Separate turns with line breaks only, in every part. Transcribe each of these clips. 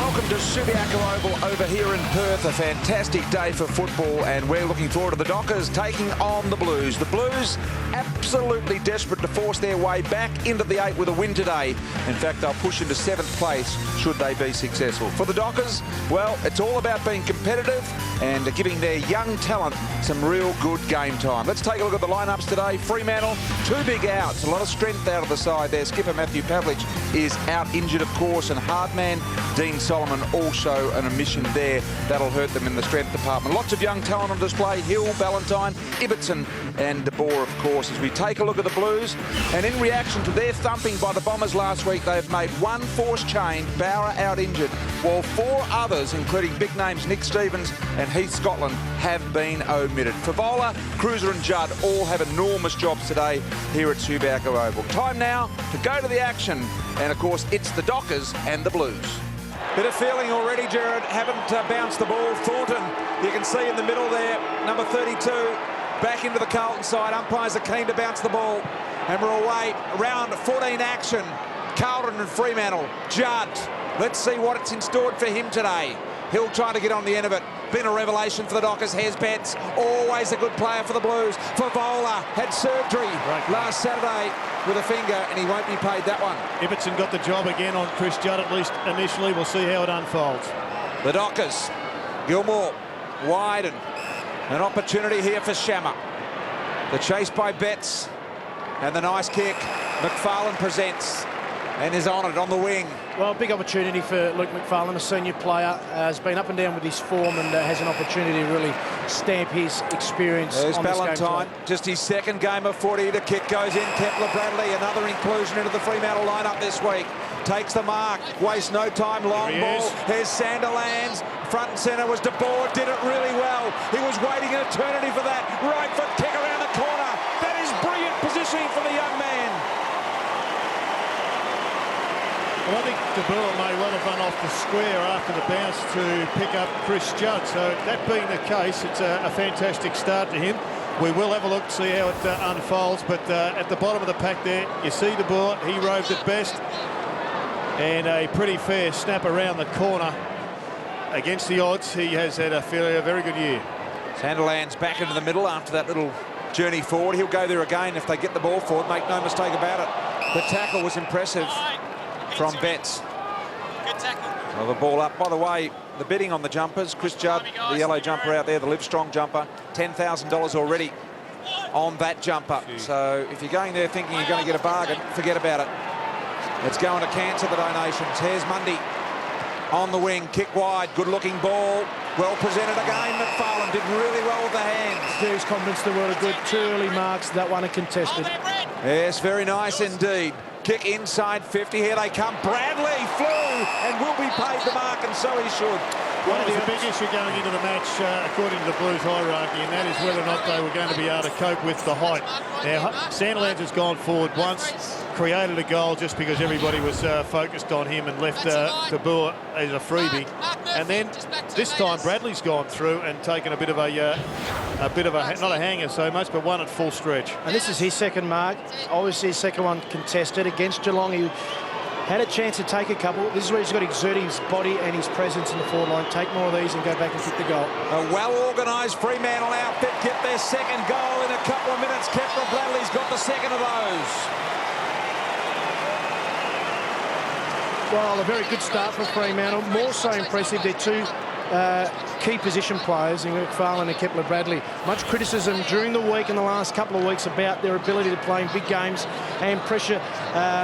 Welcome to Subiaco Oval over here in Perth. A fantastic day for football, and we're looking forward to the Dockers taking on the Blues. The Blues absolutely desperate to force their way back into the 8 with a win today. In fact, they'll push into 7th place should they be successful. For the Dockers, well, it's all about being competitive and giving their young talent some real good game time. Let's take a look at the lineups today. Fremantle, 2 big outs, a lot of strength out of the side there. Skipper Matthew Pavlich is out injured, of course, and Hardman, Dean Solomon also an omission there. That'll hurt them in the strength department. Lots of young talent on display. Hill, Ballantyne, Ibbotson and De Boer, of course, as we take a look at the Blues. And in reaction to their thumping by the Bombers last week, they've made one force change, Bauer out injured, while 4 others, including big names Nick Stevens and Heath Scotland, have been omitted. Favola, Cruiser and Judd all have enormous jobs today here at Subiaco Oval. Time now to go to the action. And, of course, it's the Dockers and the Blues. Bit of feeling already, Jared. Haven't bounced the ball. Thornton, you can see in the middle there, number 32, back into the Carlton side. Umpires are keen to bounce the ball. And we're away. Round 14 action. Carlton and Fremantle. Judd. Let's see what it's in store for him today. Hill trying to get on the end of it. Been a revelation for the Dockers. Here's Betts. Always a good player for the Blues. Favola had surgery last Saturday with a finger, and he won't be paid that one.
Ibbotson got the job again on Chris Judd, at least initially. We'll see how it unfolds.
The Dockers. Gilmore wide, and an opportunity here for Shammer. The chase by Betts, and the nice kick. McFarlane presents and is on it on the wing.
Well, big opportunity for Luke McFarlane, a senior player, has been up and down with his form and has an opportunity to really stamp his experience.
There's
on
Ballantyne, just his second game of footy. The kick goes in. Kepler Bradley, another inclusion into the Fremantle lineup this week. Takes the mark, wastes no time, long ball. Here's Sanderlands, front and centre was De Boer, did it really well. He was waiting an eternity for that. Right foot kick around the corner. That is brilliant positioning for the young man.
Well, I think De Boer may well have run off the square after the bounce to pick up Chris Judd. So that being the case, it's a fantastic start to him. We will have a look to see how it unfolds. But at the bottom of the pack there, you see De Boer. He roved at best. And a pretty fair snap around the corner. Against the odds, he has had a very good year.
Sanderlands back into the middle after that little journey forward. He'll go there again if they get the ball forward, make no mistake about it. The tackle was impressive from Betts.
Good tackle.
Well, the ball up. By the way, the bidding on the jumpers, Chris Judd, the yellow jumper out there, the Livestrong jumper, $10,000 already on that jumper. So if you're going there thinking you're going to get a bargain, forget about it. It's going to cancel the donations. Here's Mundy on the wing, kick wide, good-looking ball. Well presented again. McFarlane did really well with the hands.
There's confidence the word of good. 2 early marks, that one are contested.
Yes, very nice indeed. Kick inside 50. Here they come. Bradley flew and will be paid the mark, and so he should.
Well, there's a big issue going into the match, according to the Blues hierarchy, and that is whether or not they were going to be able to cope with the height. Now, Sanderlands has gone forward once, created a goal just because everybody was focused on him and left De Boer as a freebie. And then this time Bradley's gone through and taken a bit of a not a hanger so much, but one at full stretch.
And this is his second mark. Obviously his second one contested against Geelong. He had a chance to take a couple. This is where he's got to exert his body and his presence in the forward line. Take more of these and go back and kick the goal.
A well-organised Fremantle outfit get their second goal in a couple of minutes. Kepler Bradley's got the second of those.
Well, a very good start for Fremantle. More so impressive, their 2 key position players in McFarlane and Kepler Bradley. Much criticism during the week and the last couple of weeks about their ability to play in big games and pressure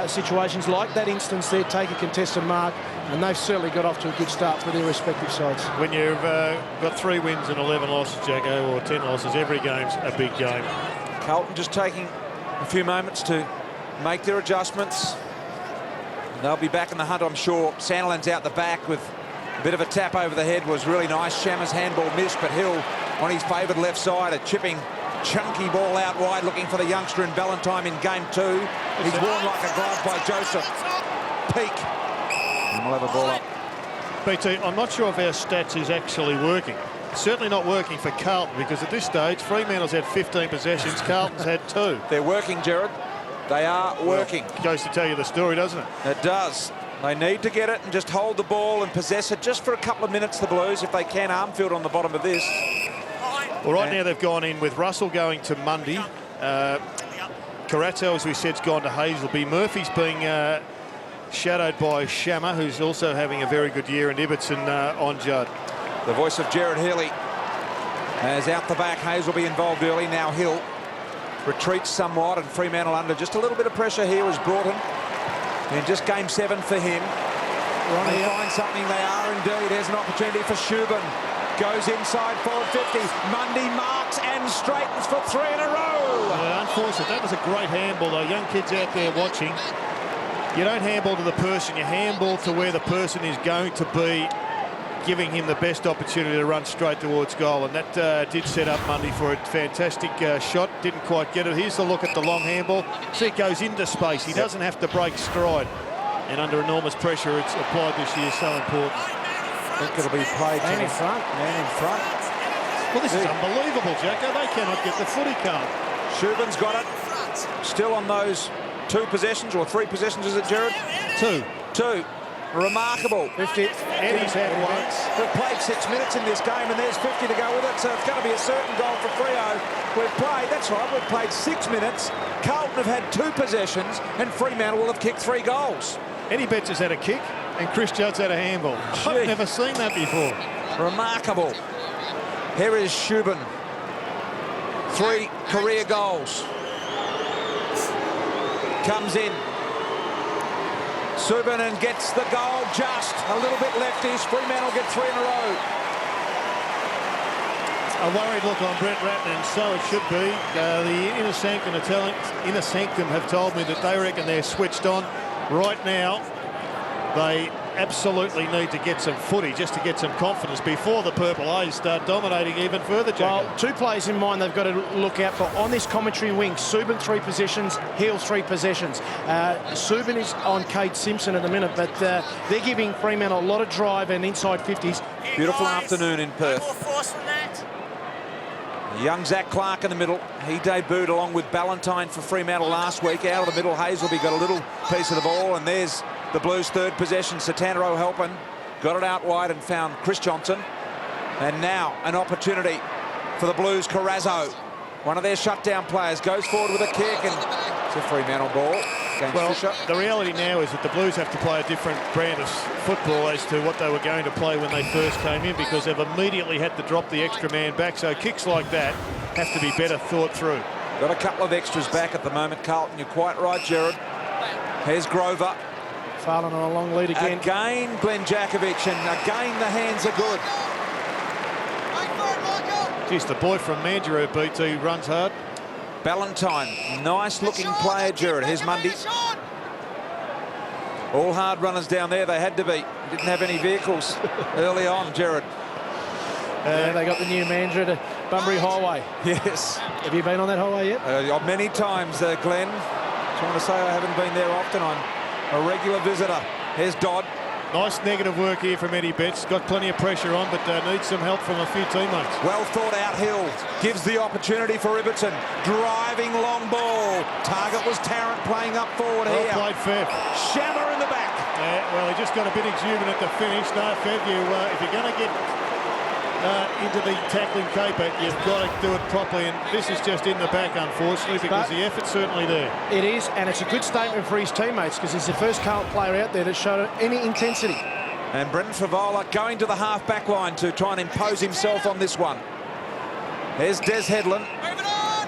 situations like that instance there, take a contested mark, and they've certainly got off to a good start for their respective sides.
When you've got 3 wins and 11 losses, Jacko, or 10 losses, every game's a big game.
Carlton just taking a few moments to make their adjustments. They'll be back in the hunt, I'm sure. Sanderlands out the back with a bit of a tap over the head was really nice. Shammer's handball missed, but Hill on his favoured left side, a chipping, chunky ball out wide, looking for the youngster in Ballantyne in game 2. He's worn like a glove by Joseph. Peak. And we'll have a ball up.
BT, I'm not sure if our stats is actually working. Certainly not working for Carlton, because at this stage, Fremantle's had 15 possessions, Carlton's had 2.
They're working, Jared. They are working.
Well, goes to tell you the story, doesn't it?
It does. They need to get it and just hold the ball and possess it just for a couple of minutes, the Blues, if they can. Armfield on the bottom of this.
Well, right now they've gone in with Russell going to Mundy. Carazzo, as we said, has gone to Hazelby. Murphy's being shadowed by Shammer, who's also having a very good year, and Ibbotson on Judd.
The voice of Jared Healy. As out the back, Hazelby involved early. Now Hill retreats somewhat, and Fremantle under just a little bit of pressure here is Broughton. And just game 7 for him. They find something, they are indeed. There's an opportunity for Shubin. Goes inside forward 50. Mundy marks and straightens for 3 in a row.
Unfortunate. That was a great handball, though. Young kids out there watching. You don't handball to the person, you handball to where the person is going to be, giving him the best opportunity to run straight towards goal. And that did set up Mundy for a fantastic shot. Didn't quite get it. Here's the look at the long handball. See, it goes into space. He doesn't have to break stride. And under enormous pressure, it's applied this year, so important.
I think it'll be played.
Man in front.
Man in front.
Well, this is unbelievable, Jacko. They cannot get the footy card.
Shubin's got it. Still on those 2 possessions, or 3 possessions, is it, Jared?
2.
2. Remarkable.
50. Eddie's had once.
We've played 6 minutes in this game, and there's 50 to go with it, so it's going to be a certain goal for Freo. We've played, that's right, we've played 6 minutes. Carlton have had 2 possessions, and Fremantle will have kicked 3 goals.
Eddie Betts has had a kick, and Chris Judd's had a handball. I've never seen that before.
Remarkable. Here is Shubin. 3 career goals. Comes in. Subin and gets the goal just a little bit leftish. Fremantle get 3 in a row.
A worried look on Brett Ratton, and so it should be. The Inner Sanctum have told me that they reckon they're switched on. Right now, they absolutely need to get some footy just to get some confidence before the Purple A's start dominating even further, Jacob.
Well, 2 players in mind they've got to look out for on this commentary wing. Subin 3 possessions, Hill 3 possessions. Subin is on Cade Simpson at the minute, but they're giving Fremantle a lot of drive and inside 50s.
Beautiful afternoon in Perth. Young Zach Clark in the middle. He debuted along with Ballantyne for Fremantle last week. Out of the middle, Hazelby got a little piece of the ball, and there's the Blues' 3rd possession. Satana O'Halpin got it out wide and found Chris Johnson. And now an opportunity for the Blues. Carrazzo, one of their shutdown players, goes forward with a kick, and it's a Fremantle ball.
Well,
Fisher.
the reality now is that the Blues have to play a different brand of football as to what they were going to play when they first came in, because they've immediately had to drop the extra man back. So kicks like that have to be better thought through.
Got a couple of extras back at the moment, Carlton. You're quite right, Jared. Here's Grover.
Farland on a long lead again.
Again, Glenn Jakovic, and again the hands are good.
Geez, the boy from Mandurah, BT, runs hard.
Ballantyne, nice looking player, Jared. Here's Mundy. All hard runners down there, they had to be. Didn't have any vehicles early on, Jared.
They got the new Mandurah to Bunbury Highway.
Yes.
Have you been on that highway yet?
Many times, Glenn. Trying to say I haven't been there often. I'm a regular visitor. Here's Dodd.
Nice negative work here from Eddie Betts. Got plenty of pressure on, but needs some help from a few teammates.
Well thought out. Hill gives the opportunity for Ibbotson. Driving long ball. Target was Tarrant playing up forward here.
Well played, Fev.
Shammer in the back.
Well, he just got a bit exuberant at the finish. No, Fev, if you're going to get into the tackling caper, you've got to do it properly, and this is just in the back, unfortunately, because the effort's certainly there.
It is, and it's a good statement for his teammates, because he's the first Carlton player out there that showed any intensity.
And Brendan Favola going to the half-back line to try and impose himself on this one. There's Des Headland.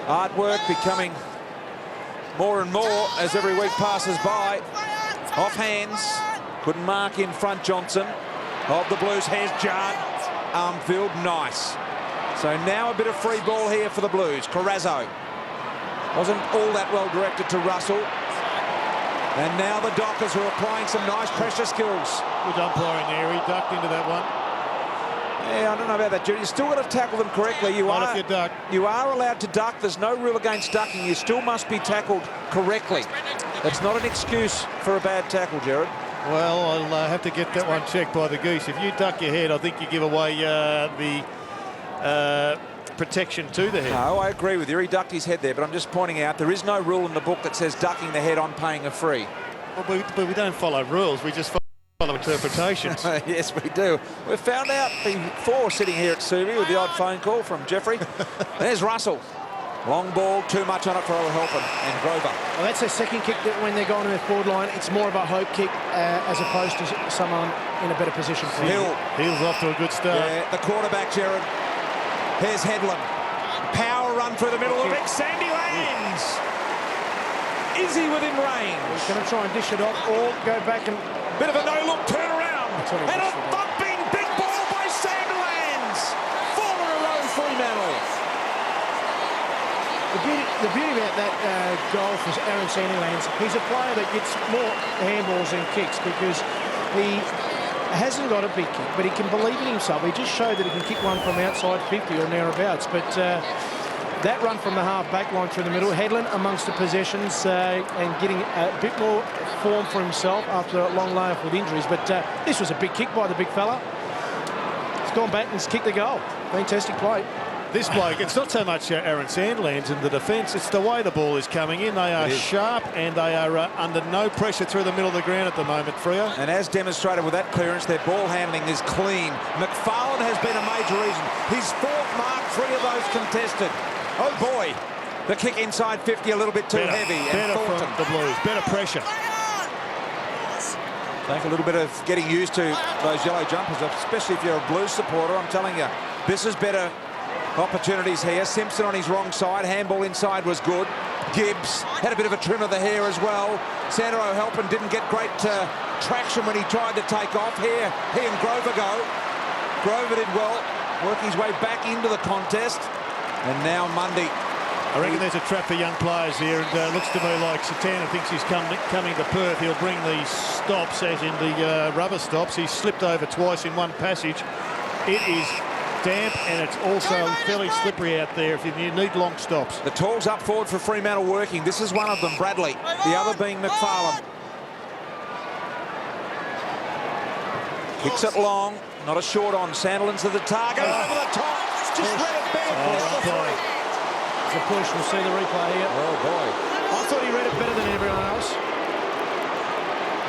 Artwork becoming more and more as every week passes by. Off hands. Couldn't mark in front, Johnson. Of the Blues, here's Judd. Armfield, nice. So now a bit of free ball here for the Blues. Carrazzo wasn't all that well directed to Russell. And now the Dockers, who are applying some nice pressure skills.
Good umpiring there. He ducked into that one.
Yeah, I don't know about that, Judy. You still got to tackle them correctly. You are allowed to duck. There's no rule against ducking. You still must be tackled correctly. That's not an excuse for a bad tackle, Jared.
Well, I'll have to get that one checked by the Goose. If you duck your head, I think you give away the protection to the head.
No, I agree with you. He ducked his head there, but I'm just pointing out there is no rule in the book that says ducking the head on paying a free.
Well, but we don't follow rules. We just follow interpretations.
Yes, we do. We've found out before sitting here at Subi with the odd phone call from Jeffrey. There's Russell. Long ball, too much on it for O'Halpin and Grover.
Well, that's their second kick that when they're going to their forward line, it's more of a hope kick as opposed to someone in a better position for
Hill.
Hill's off to a good start.
Yeah, the quarterback, Jared. Here's Headland. Power run through the middle. The big Sandy lands. Is he within range?
He's going to try and dish it off or go back and...
Bit of a no-look turnaround. And a
it.
thumping big ball by Sandilands. 4 in a row, Fremantle.
The beauty about that goal for Aaron Sandilands, he's a player that gets more handballs than kicks because he hasn't got a big kick, but he can believe in himself. He just showed that he can kick one from outside 50 or thereabouts. But that run from the half-back line through the middle, Headland amongst the possessions and getting a bit more form for himself after a long layoff with injuries. But this was a big kick by the big fella. He's gone back and he's kicked the goal. Fantastic play.
This bloke, it's not so much Aaron Sandilands in the defence, it's the way the ball is coming in. They are sharp and they are under no pressure through the middle of the ground at the moment, Freo.
And as demonstrated with that clearance, their ball handling is clean. McFarlane has been a major reason. His 4th mark, 3 of those contested. Oh boy, the kick inside 50 a little bit too heavy.
Better from the Blues, better pressure.
Take a little bit of getting used to those yellow jumpers, especially if you're a Blues supporter. I'm telling you, this is better. Opportunities here. Simpson on his wrong side. Handball inside was good. Gibbs had a bit of a trim of the hair as well. Sandro O'Halpin didn't get great traction when he tried to take off. Here, he and Grover go. Grover did well, working his way back into the contest. And now Mundy.
I reckon there's a trap for young players here, and looks to me like Satana thinks he's coming to Perth. He'll bring these stops, as in the rubber stops. He's slipped over twice in one passage. It is damp and it's also fairly slippery out there if you need long stops.
The tall's up forward for Fremantle working. This is one of them, Bradley. The other being McFarlane. Kicks it long, not a short on. Sandilands to the target, over the top. Just read it back.
It's a push. We'll see the replay here.
Oh boy.
I thought he read it better than everyone else.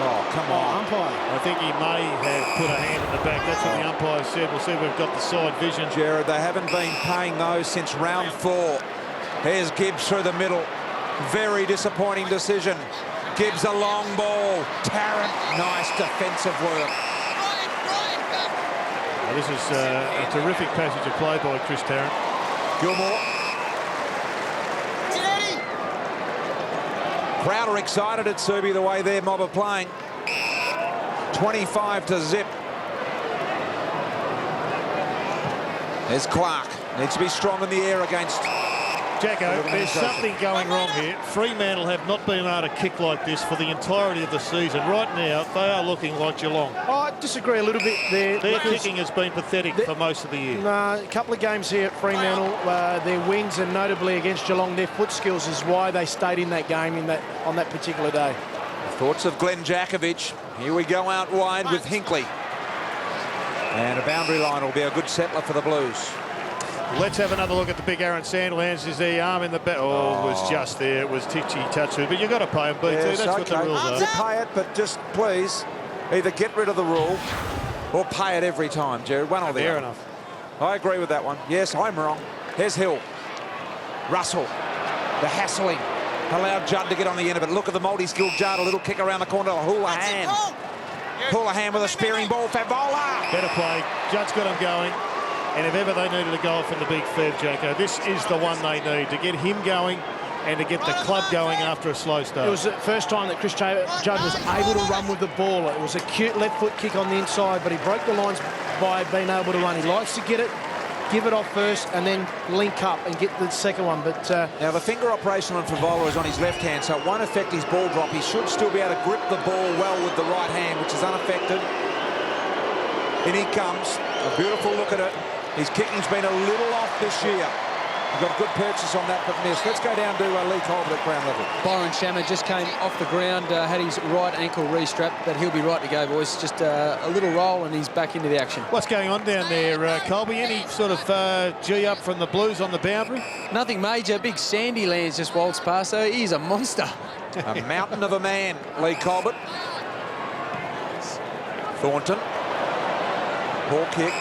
Oh, come on.
Umpire.
I think he may have put a hand in the back. That's what the umpire said. We'll see if we've got the side vision.
Jared, they haven't been paying those since round 4. Here's Gibbs through the middle. Very disappointing decision. Gibbs a long ball. Tarrant, nice defensive work.
Well, this is a terrific passage of play by Chris Tarrant.
Gilmore. Crowd are excited at Subi the way their mob are playing. 25-0. There's Clark. Needs to be strong in the air against...
Jacko, there's something going wrong here. Fremantle have not been able to kick like this for the entirety of the season. Right now, they are looking like Geelong.
I disagree a little bit there.
Their kicking has been pathetic for most of the year.
A couple of games here at Fremantle, their wins, and notably against Geelong, their foot skills is why they stayed in that game on that particular day.
Thoughts of Glenn Jakovic. Here we go out wide with Hinkley. And a boundary line will be a good settler for the Blues.
Let's have another look at the big Aaron Sandilands. Is the arm in the back? Oh, it was just there. It was titchy touchy. But you've got to pay him, BT.
Yes,
That's what the rules are.
You pay it, but just please either get rid of the rule or pay it every time, Jared. One or the other.
Fair enough.
I agree with that one. Yes, I'm wrong. Here's Hill. Russell. The hassling. Allowed Judd to get on the end of it. Look at the multi-skilled Judd. A little kick around the corner. Houlihan. Houlihan with a spearing ball. Favola.
Better play. Judd's got him going. And if ever they needed a goal from the big Fev, Jacko, this is the one they need to get him going and to get the club going after a slow start.
It was the first time that Chris Judd was able to run with the ball. It was a cute left foot kick on the inside, but he broke the lines by being able to run. He likes to get it, give it off first, and then link up and get the second one. But
now the finger operation on Favola is on his left hand, so it won't affect his ball drop. He should still be able to grip the ball well with the right hand, which is unaffected. In he comes. A beautiful look at it. His kicking's been a little off this year. He's got a good purchase on that, but missed. Let's go down to Lee Colbert at ground level.
Byron Shammer just came off the ground, had his right ankle restrapped, but he'll be right to go, boys. Just a little roll and he's back into the action.
What's going on down there, Colby? Any sort of G up from the Blues on the boundary?
Nothing major. Big Sandilands just waltzed past, so he's a monster.
A mountain of a man, Lee Colbert. Thornton. Poor kick.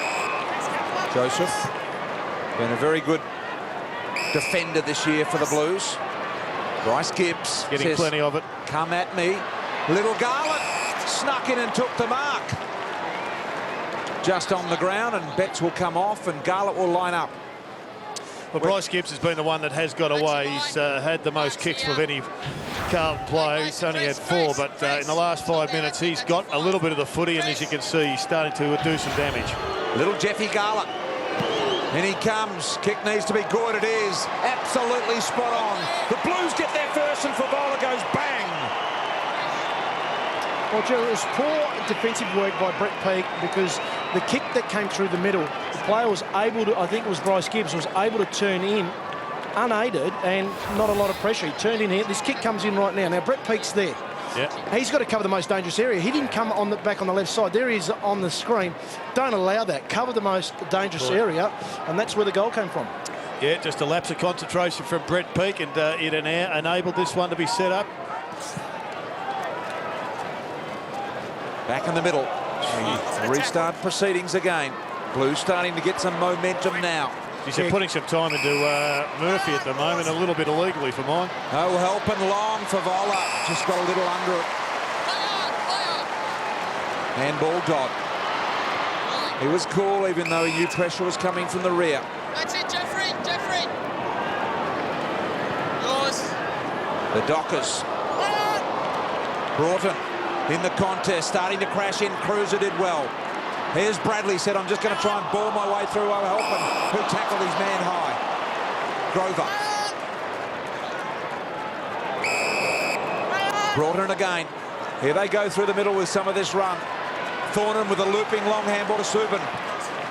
Joseph. Been a very good defender this year for the Blues. Bryce Gibbs
getting
says,
plenty of it.
come at me. Little Garland snuck in and took the mark. Just on the ground, and bets will come off and Garland will line up.
Well, Bryce Gibbs has been the one that has got away. He's had the most kicks of any Carlton player. He's only had 4, but in the last 5 minutes, he's got a little bit of the footy, and as you can see, he's starting to do some damage.
Little Jeffy Garland. In he comes. Kick needs to be good. It is. Absolutely spot on. The Blues get their first, and Favola goes bang.
Well, Joe, it was poor defensive work by Brett Peake, because the kick that came through the middle, the player was able to, I think it was Bryce Gibbs, was able to turn in unaided and not a lot of pressure. He turned in here. This kick comes in right now. Now, Brett Peake's there.
Yeah.
He's got to cover the most dangerous area. He didn't come on the back on the left side. There he is on the screen. Don't allow that. Cover the most dangerous area, and that's where the goal came from.
Yeah, just a lapse of concentration from Brett Peake, and it enabled this one to be set up.
Back in the middle. Restart proceedings again. Blues starting to get some momentum now.
He's putting some time into Murphy at the moment, a little bit illegally for mine.
No help and long for Vola. Just got a little under it. Handball Dodd. He was cool, even though he knew pressure was coming from the rear.
That's it, Jeffrey. Jeffrey. Yours.
The Dockers. Broughton in the contest, starting to crash in. Cruiser did well. Here's Bradley, said, I'm just going to try and ball my way through O'Helpin, who tackled his man high. Grover. Broughton again. Here they go through the middle with some of this run. Thornton with a looping long handball to Subin.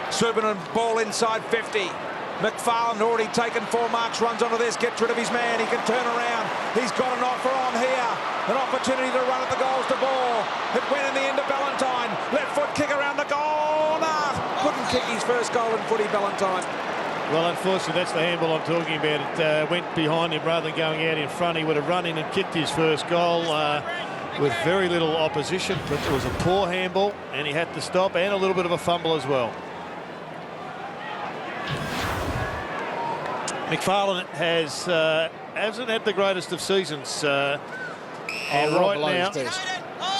Subin and ball inside 50. McFarlane already taken 4 marks, runs onto this, gets rid of his man. He can turn around. He's got an offer on here. An opportunity to run at the goals to ball. It went in the end of Ballantyne. Left foot kick around the goal. Nah, couldn't kick his first goal in footy, Ballantyne.
Well, unfortunately, that's the handball I'm talking about. It went behind him rather than going out in front. He would have run in and kicked his first goal with very little opposition, but it was a poor handball, and he had to stop, and a little bit of a fumble as well. McFarlane hasn't had the greatest of seasons. And right now,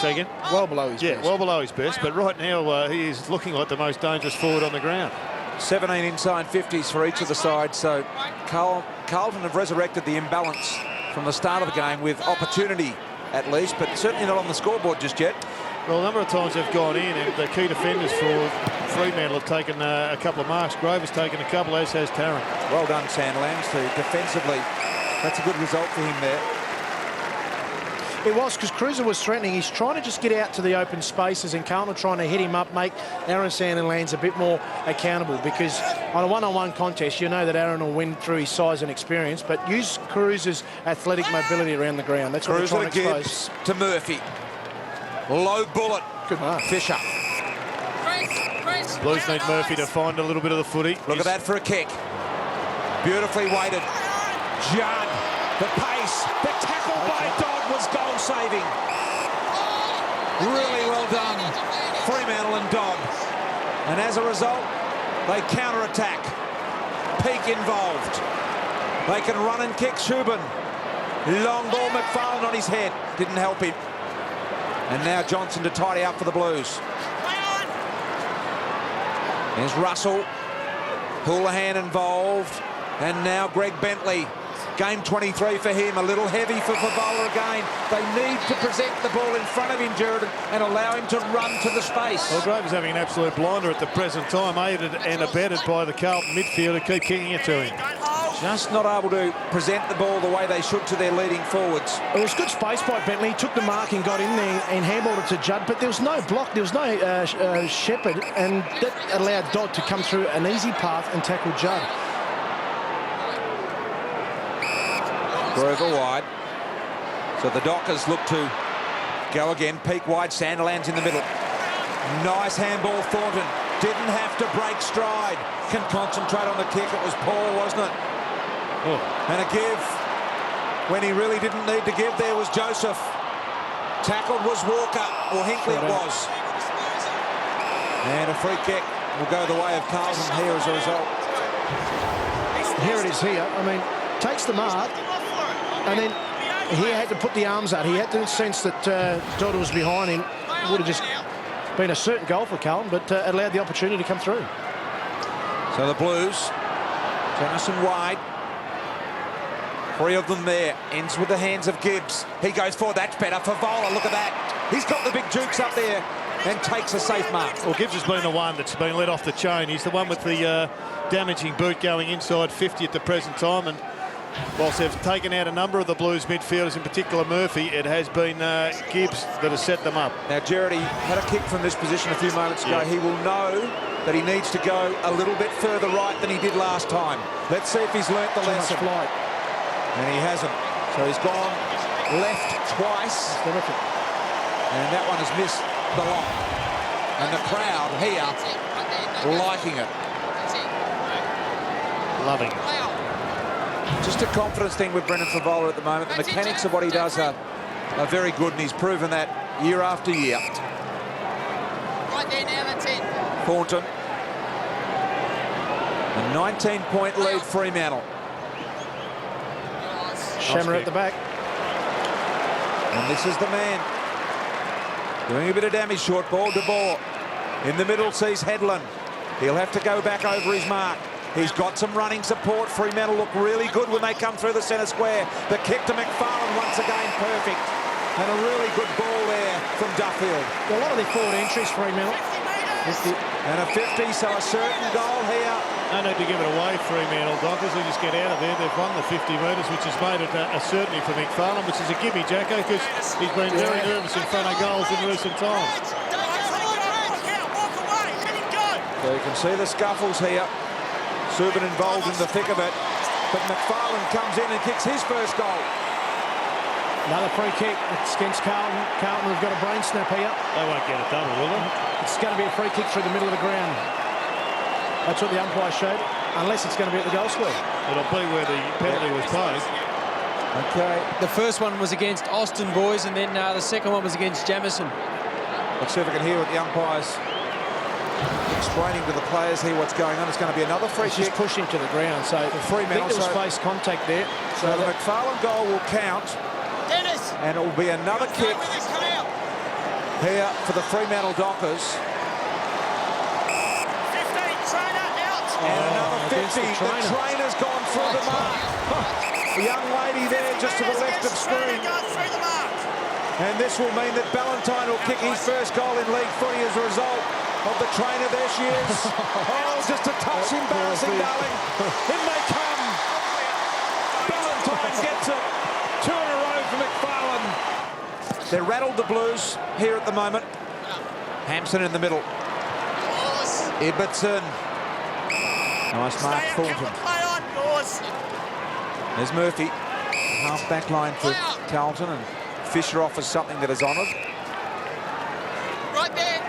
say again?
Well below his best.
Yeah, well below his best, but right now he is looking like the most dangerous forward on the ground.
17 inside 50s for each of the sides, so Carlton have resurrected the imbalance from the start of the game with opportunity at least, but certainly not on the scoreboard just yet.
Well, a number of times they've gone in, and the key defenders for Fremantle have taken a couple of marks. Grover's taken a couple, as has Tarrant.
Well done, Sandlands, defensively. That's a good result for him there.
It was, because Cruiser was threatening. He's trying to just get out to the open spaces, and Carlton trying to hit him up, make Aaron Sandlands a bit more accountable, because on a one-on-one contest, you know that Aaron will win through his size and experience, but use Cruiser's athletic mobility around the ground. That's what they're trying to expose.
Gibbs to Murphy. Low bullet.
Good mark.
Fisher.
Blues need Murphy to find a little bit of the footy.
Look at that for a kick. Beautifully weighted. Judd. The pace. The tackle by Dodd was goal-saving. Really well done, Fremantle and Dodd. And as a result, they counter-attack. Peake involved. They can run and kick Subin. Long ball, McFarlane on his head. Didn't help him. And now Johnson to tidy up for the Blues. There's Russell. Houlihan involved. And now Greg Bentley. Game 23 for him. A little heavy for Favola again. They need to present the ball in front of him, Jared, and allow him to run to the space.
Well, Grover's having an absolute blinder at the present time, aided and abetted by the Carlton midfielder, keep kicking it to him.
Just not able to present the ball the way they should to their leading forwards.
It was good space by Bentley. He took the mark and got in there and handballed it to Judd, but there was no block, there was no Shepherd, and that allowed Dodd to come through an easy path and tackle Judd.
Grover wide. So the Dockers look to go again. Peake wide, Sandilands in the middle. Nice handball, Thornton. Didn't have to break stride. Can concentrate on the kick. It was Paul, wasn't it?
Oh.
And a give. When he really didn't need to give, there was Joseph. Tackled was Walker, or Hinkley it was. And a free kick will go the way of Carlton here as a result.
Here it is here. I mean, takes the mark, and then he had to put the arms out. He had to sense that Dodder was behind him. Would have just been a certain goal for Carlton, but allowed the opportunity to come through.
So the Blues, Jamison wide. 3 of them there. Ends with the hands of Gibbs. He goes forward. That's better for Vola. Look at that. He's got the big jukes up there and takes a safe mark.
Well, Gibbs has been the one that's been let off the chain. He's the one with the damaging boot going inside 50 at the present time. And whilst they've taken out a number of the Blues midfielders, in particular Murphy, it has been Gibbs that has set them up.
Now, Gerard, he had a kick from this position a few moments ago. He will know that he needs to go a little bit further right than he did last time. Let's see if he's learnt the lesson.
Flight.
And he hasn't. So he's gone left twice. And that one has missed the lock. And the crowd here liking it.
Loving it.
Just a confidence thing with Brendan Favola at the moment. The mechanics of what he does are very good, and he's proven that year after year.
Right there now, that's it.
Thornton. A 19-point lead, Fremantle.
Shammer at the back.
And this is the man. Doing a bit of damage, short ball, De Boer. In the middle sees Headland. He'll have to go back over his mark. He's got some running support. Fremantle look really good when they come through the centre square. The kick to McFarlane once again perfect. And a really good ball there from Duffield.
A lot of their forward entries, Fremantle.
And a 50, so a certain goal here.
No need to give it away, Fremantle Dockers. They just get out of there. They've won the 50 metres, which has made it a certainty for McFarlane, which is a gimme, Jacko, because he's been very nervous in front of goals in recent times.
So you can see the scuffles here. Subin involved in the thick of it. But McFarlane comes in and kicks his first goal.
Another free kick. It's against Carlton. Carlton have got a brain snap here.
They won't get a double, will they?
It's going to be a free kick through the middle of the ground. That's what the umpire showed, unless it's going to be at the goal square.
It'll be where the penalty was paid.
Okay.
The first one was against Austin, boys, and then the second one was against Jamison.
Let's see if we can hear what the umpire's explaining to the players here what's going on. It's going to be another free kick.
Just push him to the ground. So I think there was face contact there.
So the McFarlane goal will count.
Dennis.
And it will be another kick here for the Fremantle Dockers.
15, trainer out.
And another 50. The trainer's gone through the mark. The young lady there just to the left of screen. And this will mean that Ballantyne will kick his first goal in league footy as a result of the trainer. There she is. Oh, just a touch embarrassing, darling. In they come. Ballantyne gets it. 2 in a row for McFarlane. They're rattled, the Blues, here at the moment. Hampson in the middle. Ibbotson. Nice mark, Thornton. There's Murphy. Half back line for Carlton, and Fisher offers something that is honoured.
Right there.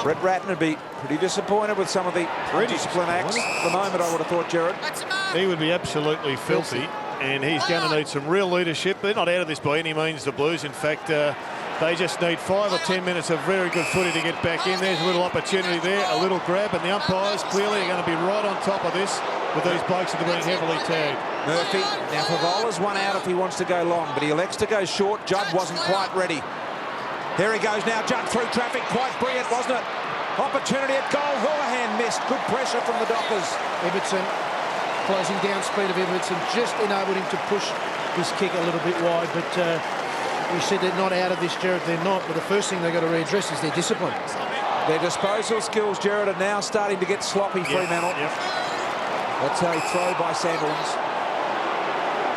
Brett Ratton would be pretty disappointed with some of the discipline acts at the moment, I would have thought, Gerard.
He would be absolutely filthy, and he's going to need some real leadership. They're not out of this by any means, the Blues. In fact, they just need 5 or 10 minutes of very good footy to get back in. There's a little opportunity there, a little grab, and the umpires clearly are going to be right on top of this with these blokes that have been heavily tagged.
Murphy, now Favola's one out if he wants to go long, but he elects to go short. Judd wasn't quite ready. Here he goes now, Judd through traffic, quite brilliant, wasn't it? Opportunity at goal, Houlihan missed. Good pressure from the Dockers.
Ibbotson, closing down speed of Ibbotson, just enabled him to push his kick a little bit wide, but you said they're not out of this, Gerard, they're not, but the first thing they've got to readdress is their discipline.
Their disposal skills, Gerard, are now starting to get sloppy, Fremantle.
Yep.
That's a throw by Sandilands.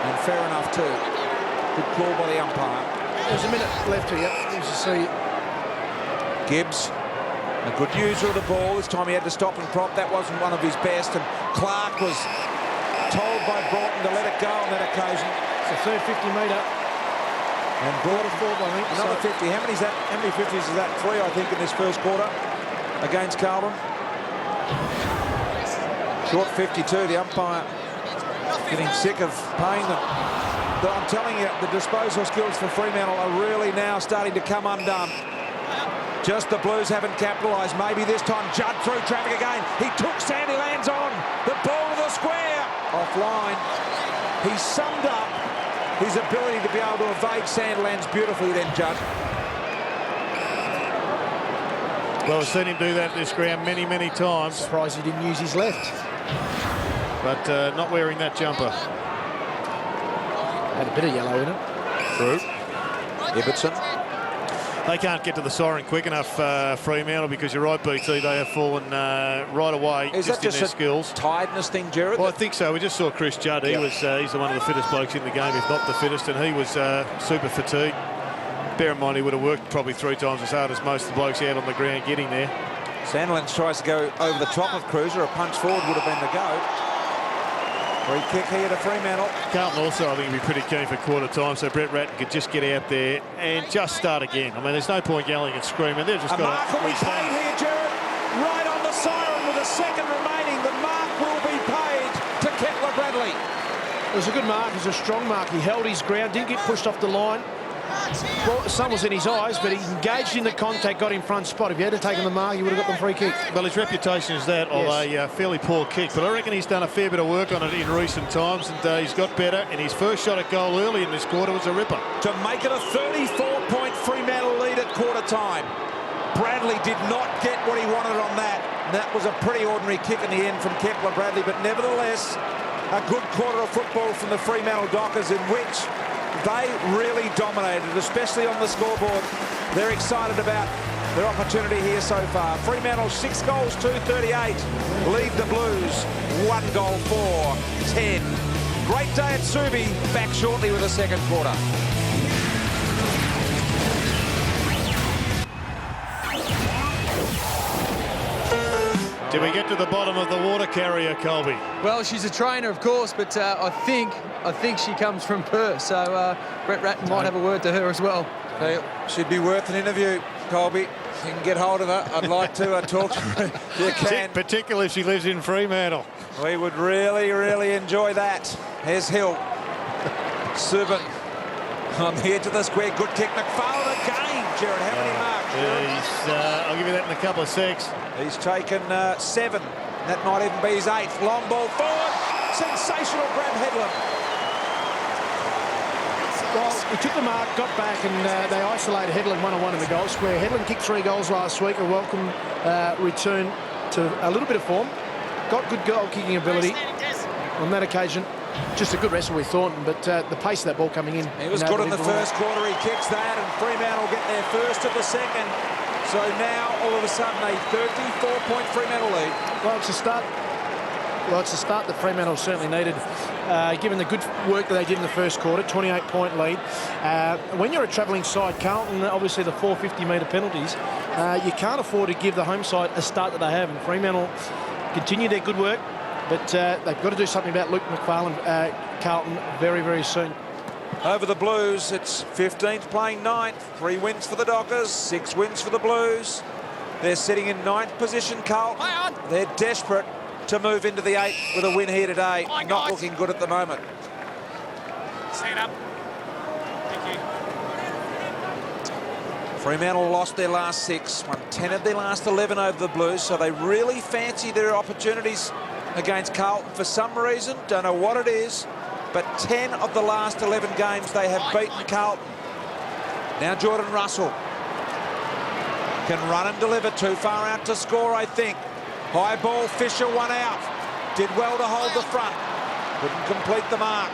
And fair enough too. Good call by the umpire.
There's a minute left here. As you see,
Gibbs, a good user of the ball. This time he had to stop and prop. That wasn't one of his best. And Clark was told by Broughton to let it go on that occasion.
it's a third 50-metre.
And Broughton
Forward, I think.
another 50. How many 50s is that? 3, I think, in this first quarter against Carlton. Short 52. The umpire getting sick of paying them. But I'm telling you, the disposal skills for Fremantle are really now starting to come undone. Just the Blues haven't capitalised. Maybe this time Judd through traffic again. He took Sandilands on. The ball to the square. Offline. He summed up his ability to be able to evade Sandilands beautifully then, Judd.
Well, we've seen him do that at this ground many, many times.
Surprised he didn't use his left.
But not wearing that jumper.
Had a bit of yellow in it.
True.
Ibbotson.
They can't get to the siren quick enough, Fremantle, because you're right, BT, they have fallen right away.
Is that
in
just
their
a
skills.
tiredness thing, Jared?
Well, I think so. We just saw Chris Judd. He's the one of the fittest blokes in the game, if not the fittest, and he was super fatigued. Bear in mind, he would have worked probably 3 times as hard as most of the blokes out on the ground getting there.
Sandilands tries to go over the top of Cruiser. A punch forward would have been the go. Free kick here to Fremantle.
Carlton also, I think, would be pretty keen for quarter time, so Brett Ratton could just get out there and just start again. I mean, there's no point yelling and screaming. They've just
A
got
mark will be paid here, Jared. Right on the siren with a second remaining. The mark will be paid to Kettler Bradley.
It was a good mark. It was a strong mark. He held his ground, didn't get pushed off the line. Well, the sun was in his eyes, but he engaged in the contact, got in front spot. If he had taken the mark, he would have got the free kick.
Well, his reputation is that of a fairly poor kick, but I reckon he's done a fair bit of work on it in recent times, and he's got better, and his first shot at goal early in this quarter was a ripper.
To make it a 34-point Fremantle lead at quarter time. Bradley did not get what he wanted on that. And that was a pretty ordinary kick in the end from Kettler Bradley, but nevertheless, a good quarter of football from the Fremantle Dockers, in which they really dominated, especially on the scoreboard. They're excited about their opportunity here so far. Fremantle 6 goals, 238. Lead the Blues 1 goal, 4-10. Great day at Subi. Back shortly with the second quarter.
Did we get to the bottom of the water carrier, Colby?
Well, she's a trainer, of course, but I think she comes from Perth, so Brett Ratton might have a word to her as well.
Hey, should be worth an interview, Colby. You can get hold of her. I'd like to talk to her if you can.
Particularly if she lives in Fremantle.
We would really, really enjoy that. Here's Hill. Subin on the edge of the square. Good kick. McFarlane again. Jared, how many marks?
I'll give you that in a couple of secs.
He's taken 7. That might even be his 8th. Long ball forward. Sensational grab, Headland.
Well, he took the mark, got back, and they isolated Headland 1-on-1 in the goal square. Headland kicked 3 goals last week. A welcome return to a little bit of form. Got good goal-kicking ability on that occasion. Just a good wrestle with Thornton, but the pace of that ball coming in.
He was good in the first quarter. He kicks that, and Fremantle get their first of the second. So now, all of a sudden, a 34-point Fremantle lead.
Well, it's a start. Well, it's a start that Fremantle certainly needed, given the good work that they did in the first quarter. 28-point lead. When you're a travelling side, Carlton, obviously the 450-metre penalties, you can't afford to give the home side a start that they have. And Fremantle continue their good work, but they've got to do something about Luke McFarlane, Carlton, very, very soon.
Over the Blues, it's 15th playing 9th. 3 wins for the Dockers, 6 wins for the Blues. They're sitting in 9th position, Carlton. They're desperate to move into the 8th with a win here today. Not looking good at the moment.
Stand up. Thank you.
Fremantle lost their last 6, won 10 of their last 11 over the Blues, so they really fancy their opportunities against Carlton for some reason. Don't know what it is, but 10 of the last 11 games they have beaten Carlton. Now Jordan Russell can run and deliver. Too far out to score, I think. High ball, Fisher 1 out. Did well to hold the front. Couldn't complete the mark.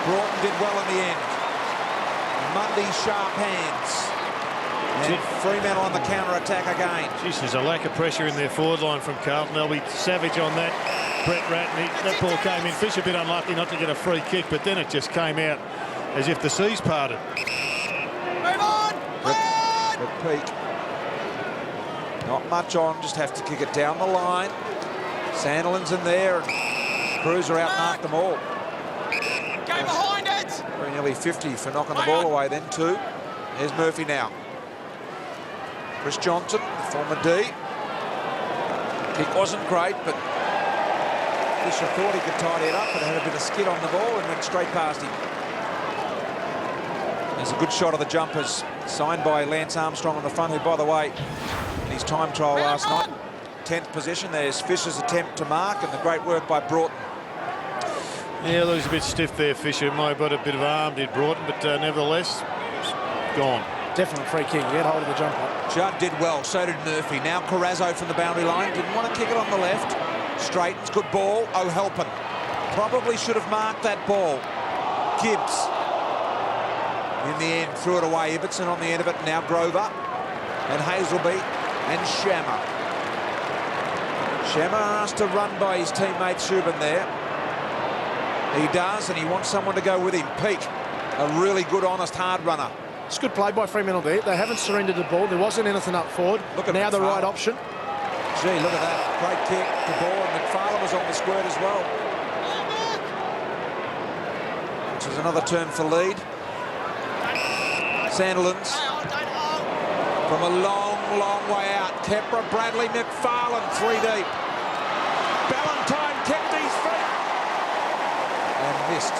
Broughton did well in the end. Mundy sharp hands. And Fremantle on the counter-attack again.
Jeez, there's a lack of pressure in their forward line from Carlton. They'll be savage on that. Brett Ratton, that ball came in. Fisher a bit unlucky not to get a free kick, but then it just came out as if the seas parted.
Move on!
Repeat. Not much on, just have to kick it down the line. Sandilands in there, and Cruiser outmarked them all.
Go behind it!
Very nearly 50 for knocking the ball away then, too. Here's Murphy now. Chris Johnson, the former D. Kick wasn't great, but Fisher thought he could tidy it up, but had a bit of skid on the ball and went straight past him. There's a good shot of the jumpers. signed by Lance Armstrong on the front, who, by the way, in his time trial last night, 10th position. There's Fisher's attempt to mark, and the great work by Broughton.
Yeah, looks a bit stiff there, Fisher. Might have got a bit of arm, did Broughton, but nevertheless, gone.
Definite free kick. He had hold of the jumper.
Judd did well, so did Murphy. Now Carrazzo from the boundary line. Didn't want to kick it on the left. Straightens, good ball. O'Halpin probably should have marked that ball. Gibbs, in the end, threw it away. Ibbotson on the end of it. Now Grover and Hazelby and Shammer. Shammer asked to run by his teammate Subin there. He does, and he wants someone to go with him. Peake, a really good, honest, hard runner.
It's good play by Fremantle there. They haven't surrendered the ball. There wasn't anything up forward.
Look at
now the
McFarlane.
right option.
Gee, look at that. Great kick, the ball, and McFarlane was on the squirt as well. Which is another term for lead. Sandilands from a long, long way out. Kepra, Bradley, McFarlane, 3 deep. Ballantyne kept his feet and missed.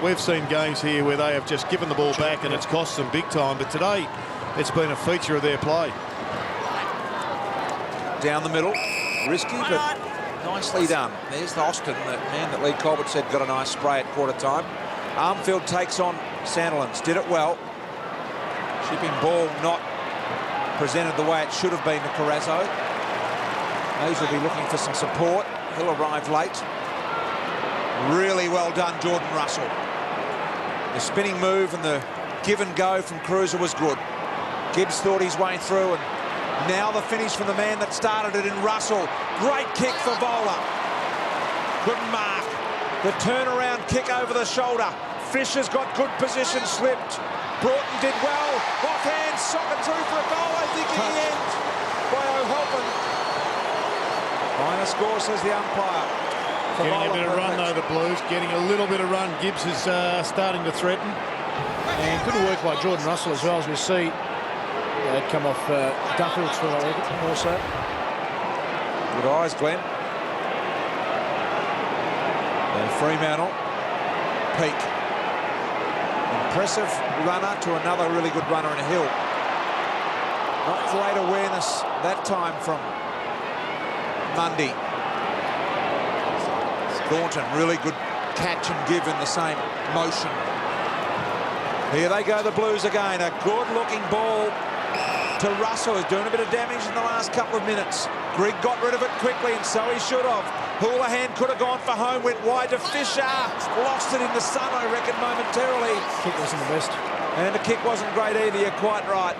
We've seen games here where they have just given the ball back and it's cost them big time, but today it's been a feature of their play.
Down the middle, risky, but nicely done. There's the Austin, the man that Lee Colbert said got a nice spray at quarter time. Armfield takes on Sandilands, did it well. Shipping ball not presented the way it should have been to Carrazzo. Hayes will be looking for some support. He'll arrive late. Really well done, Jordan Russell. The spinning move and the give and go from Cruiser was good. Gibbs thought his way through, and now the finish from the man that started it in Russell. Great kick for Bowler. Couldn't mark. The turnaround kick over the shoulder. Fisher's got good position, slipped. Broughton did well. Offhand, socket through for a goal, I think, in the end, by O'Halpin. Minor score, says the umpire.
Getting a bit of run though, the Blues. Getting a little bit of run. Gibbs is starting to threaten.
And good work by Jordan Russell as well, as we see. They'd come off Duffield's foot, I reckon, also.
Good eyes, Glenn. And Fremantle. Peake. Impressive runner to another really good runner in a hill. Not great awareness that time from Mundy. Thornton, really good catch and give in the same motion. Here they go, the Blues again. A good-looking ball to Russell, who's doing a bit of damage in the last couple of minutes. Grigg got rid of it quickly, and so he should have. Houlihan could have gone for home, went wide to Fisher. Lost it in the sun, I reckon, momentarily.
Kick wasn't the best.
And the kick wasn't great either, you're quite right.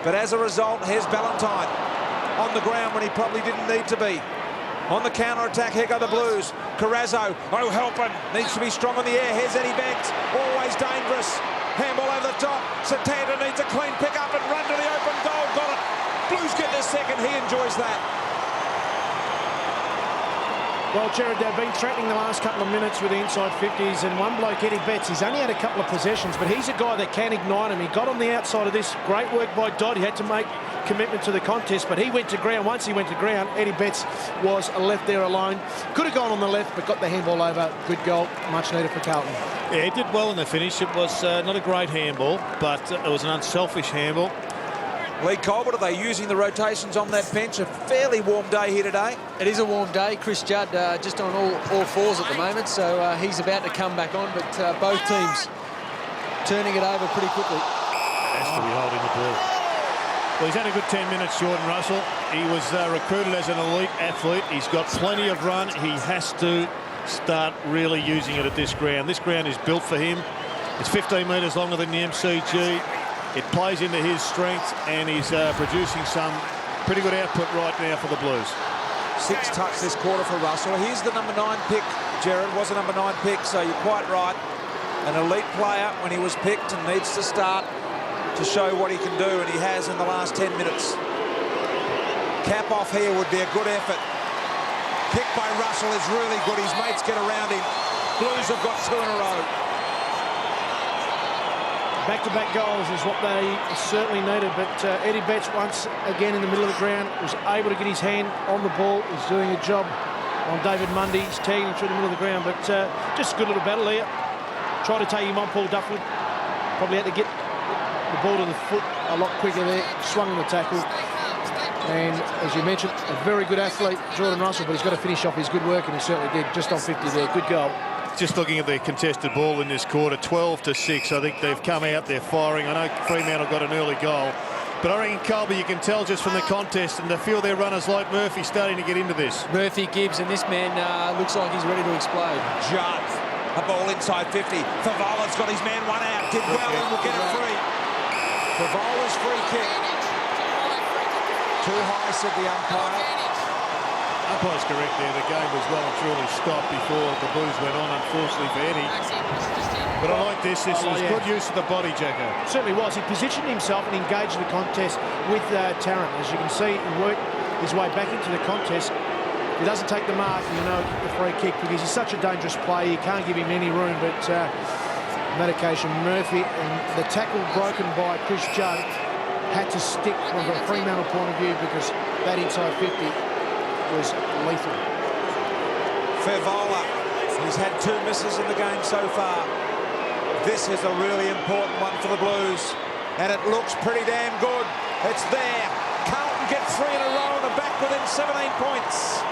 But as a result, here's Ballantyne on the ground when he probably didn't need to be. On the counter-attack, here go the Blues. Carrazzo, O'Halpin needs to be strong on the air. Here's Eddie Banks, always dangerous. Handball over the top. Satanta needs a clean pick-up and run to the open goal. Got it. Blues get their second. He enjoys that.
Well, Jared, they've been threatening the last couple of minutes with the inside 50s, and one bloke, Eddie Betts, he's only had a couple of possessions, but he's a guy that can ignite him. He got on the outside of this. Great work by Dodd. He had to make commitment to the contest, but he went to ground. Once he went to ground, Eddie Betts was left there alone. Could have gone on the left, but got the handball over. Good goal, much needed for Carlton.
Yeah, he did well in the finish. It was not a great handball, but it was an unselfish handball.
Lee Colbert, are they using the rotations on that bench? A fairly warm day here today.
It is a warm day. Chris Judd just on all fours at the moment, so he's about to come back on, but both teams turning it over pretty quickly.
Has to be holding the ball. Well, he's had a good 10 minutes, Jordan Russell. He was recruited as an elite athlete. He's got plenty of run. He has to start really using it at this ground. This ground is built for him. It's 15 metres longer than the MCG. It plays into his strength, and he's producing some pretty good output right now for the Blues.
6 touch this quarter for Russell. Here's the number 9 pick, Jared. Was a number 9 pick, so you're quite right. An elite player when he was picked and needs to start to show what he can do, and he has in the last 10 minutes. Cap off here would be a good effort. Kick by Russell is really good. His mates get around him. Blues have got 2 in a row.
Back-to-back goals is what they certainly needed, but Eddie Betts, once again in the middle of the ground, was able to get his hand on the ball. He's doing a job on David Mundy. He's tagging him through the middle of the ground, but just a good little battle here. tried to take him on, Paul Dufford. Probably had to get the ball to the foot a lot quicker there. Swung on the tackle. And as you mentioned, a very good athlete, Jordan Russell, but he's got to finish off his good work, and he certainly did. Just on 50 there. Good goal.
Just looking at their contested ball in this quarter, 12-6. I think they've come out, they're firing. I know Fremantle got an early goal, but I reckon, Colby, you can tell just from the contest and to feel their runners like Murphy starting to get into this.
Murphy, Gibbs, and this man looks like he's ready to explode.
Judd, a ball inside 50. Favola's got his man one out. Did well and will get it free. Favola's free kick. Too high, said the umpire.
Umpire's correct there. The game was well and truly stopped before the Blues went on, unfortunately for Eddie. But I like this. This was good use of the body, Jacko.
Certainly was. He positioned himself and engaged the contest with Tarrant. As you can see, he worked his way back into the contest. If he doesn't take the mark, you know, the free kick, because he's such a dangerous player. You can't give him any room. But on that occasion, Murphy, and the tackle broken by Chris Judd, had to stick from a Fremantle point of view, because that inside 50 was lethal.
Favola, he's had 2 misses in the game so far. This is a really important one for the Blues, and it looks pretty damn good. It's there. Carlton get 3 in a row and are back within 17 points.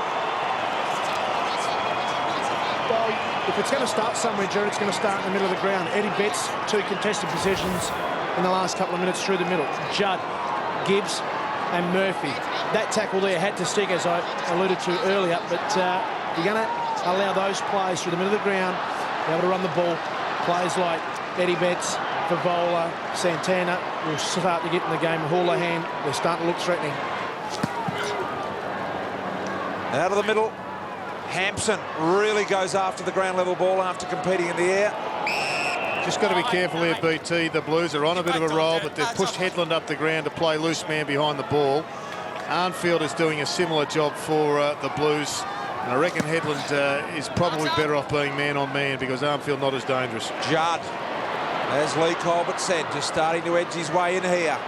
Well, if it's going to start somewhere, Jared, it's going to start in the middle of the ground. Eddie Betts, 2 contested possessions in the last couple of minutes through the middle. Judd, Gibbs and Murphy. That tackle there had to stick, as I alluded to earlier, but you're going to allow those players through the middle of the ground be able to run the ball. Players like Eddie Betts, Favola, Santana will start to get in the game. Houlihan, they're starting to look threatening.
Out of the middle, Hampson really goes after the ground level ball after competing in the air.
Just got to be careful here, BT. The Blues are on a bit of a roll, but they've pushed Headland up the ground to play loose man behind the ball. Arnfield is doing a similar job for the Blues. And I reckon Headland is probably better off being man-on-man, because Arnfield not as dangerous.
Judd, as Lee Colbert said, just starting to edge his way in here.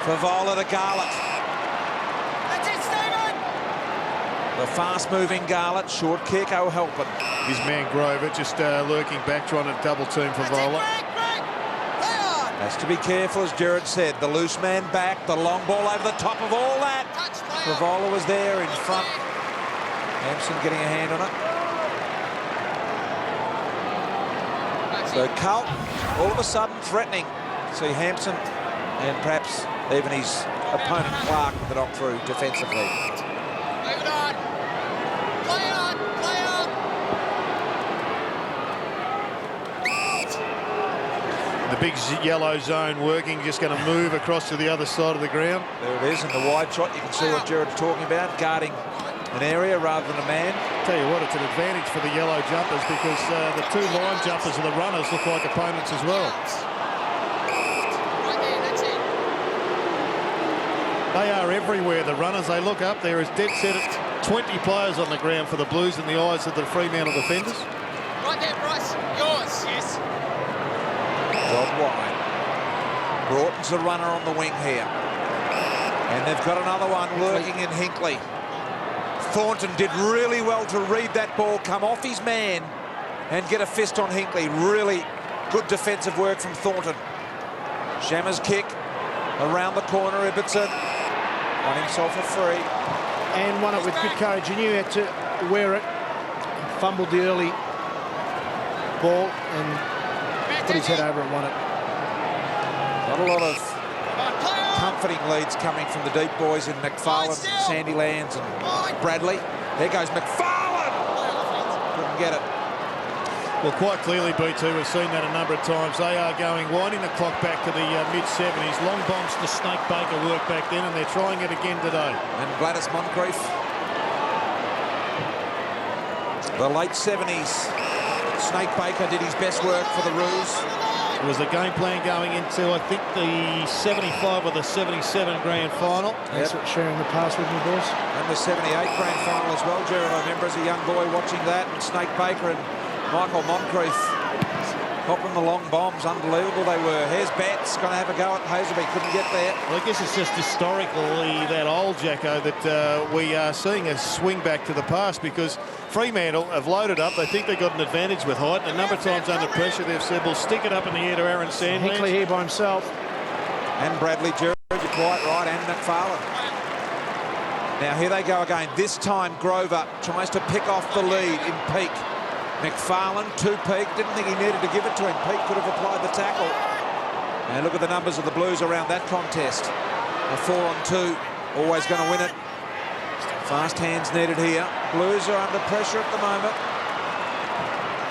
Favola to Garlett.
That's it, Stephen!
The fast-moving Garlett, short kick, O'Helpin.
His man Grover just lurking back, trying to double-team Favola.
Has to be careful, as Jared said. The loose man back, the long ball over the top of all that. Favola was there in front. Hampson getting a hand on it. So Carlton, all of a sudden threatening. See Hampson and perhaps even his opponent Clark with it on through defensively.
Move it on. Play on. Play on.
The big yellow zone working, just going to move across to the other side of the ground.
There it is in the wide shot. You can see what Jared's talking about, guarding an area rather than a man.
Tell you what, it's an advantage for the yellow jumpers, because the 2 line jumpers and the runners look like opponents as well.
Right there, that's it.
They are everywhere, the runners. They look up. There is dead set at 20 players on the ground for the Blues in the eyes of the Fremantle defenders.
Right there, Bryce. Yours, yes.
Rod wide. Broughton's the runner on the wing here. And they've got another one lurking in Hinckley. Thornton did really well to read that ball, come off his man and get a fist on Hinckley. Really good defensive work from Thornton. Shammer's kick around the corner. Ibbotson won himself a free.
And won it with good courage. He knew he had to wear it. Fumbled the early ball and put his head over and won it.
Not a lot of comforting leads coming from the deep boys in McFarlane, Sandy Lands and Bradley. There goes McFarlane! Couldn't get it.
Well, quite clearly, BT, we've seen that a number of times. They are winding the clock back to the mid-70s. Long bombs to Snake Baker work back then, and they're trying it again today.
And Gladys Moncrief. The late 70s. Snake Baker did his best work for the Roos.
It was a game plan going into, I think, the 75 or the 77 grand final.
Thanks for sharing the pass with me, boys.
And the 78 grand final as well, Jared. I remember as a young boy watching that, and Snake Baker and Michael Moncrief Popping the long bombs, unbelievable they were. Here's Betts, going to have a go at Hazelby, couldn't get there.
Well, I guess it's just historically that old, Jacko, that we are seeing a swing back to the past, because Fremantle have loaded up. They think they've got an advantage with height. And a number of times under pressure, they've said, well, stick it up in the air to Aaron Sandlands.
Hickley here by himself.
And Bradley, Gerard, you're quite right, and McFarlane. Now here they go again. This time Grover tries to pick off the lead in Peak. McFarlane to Peak. Didn't think he needed to give it to him. Peak could have applied the tackle. And look at the numbers of the Blues around that contest. A 4-on-2. Always going to win it. Fast hands needed here. Blues are under pressure at the moment.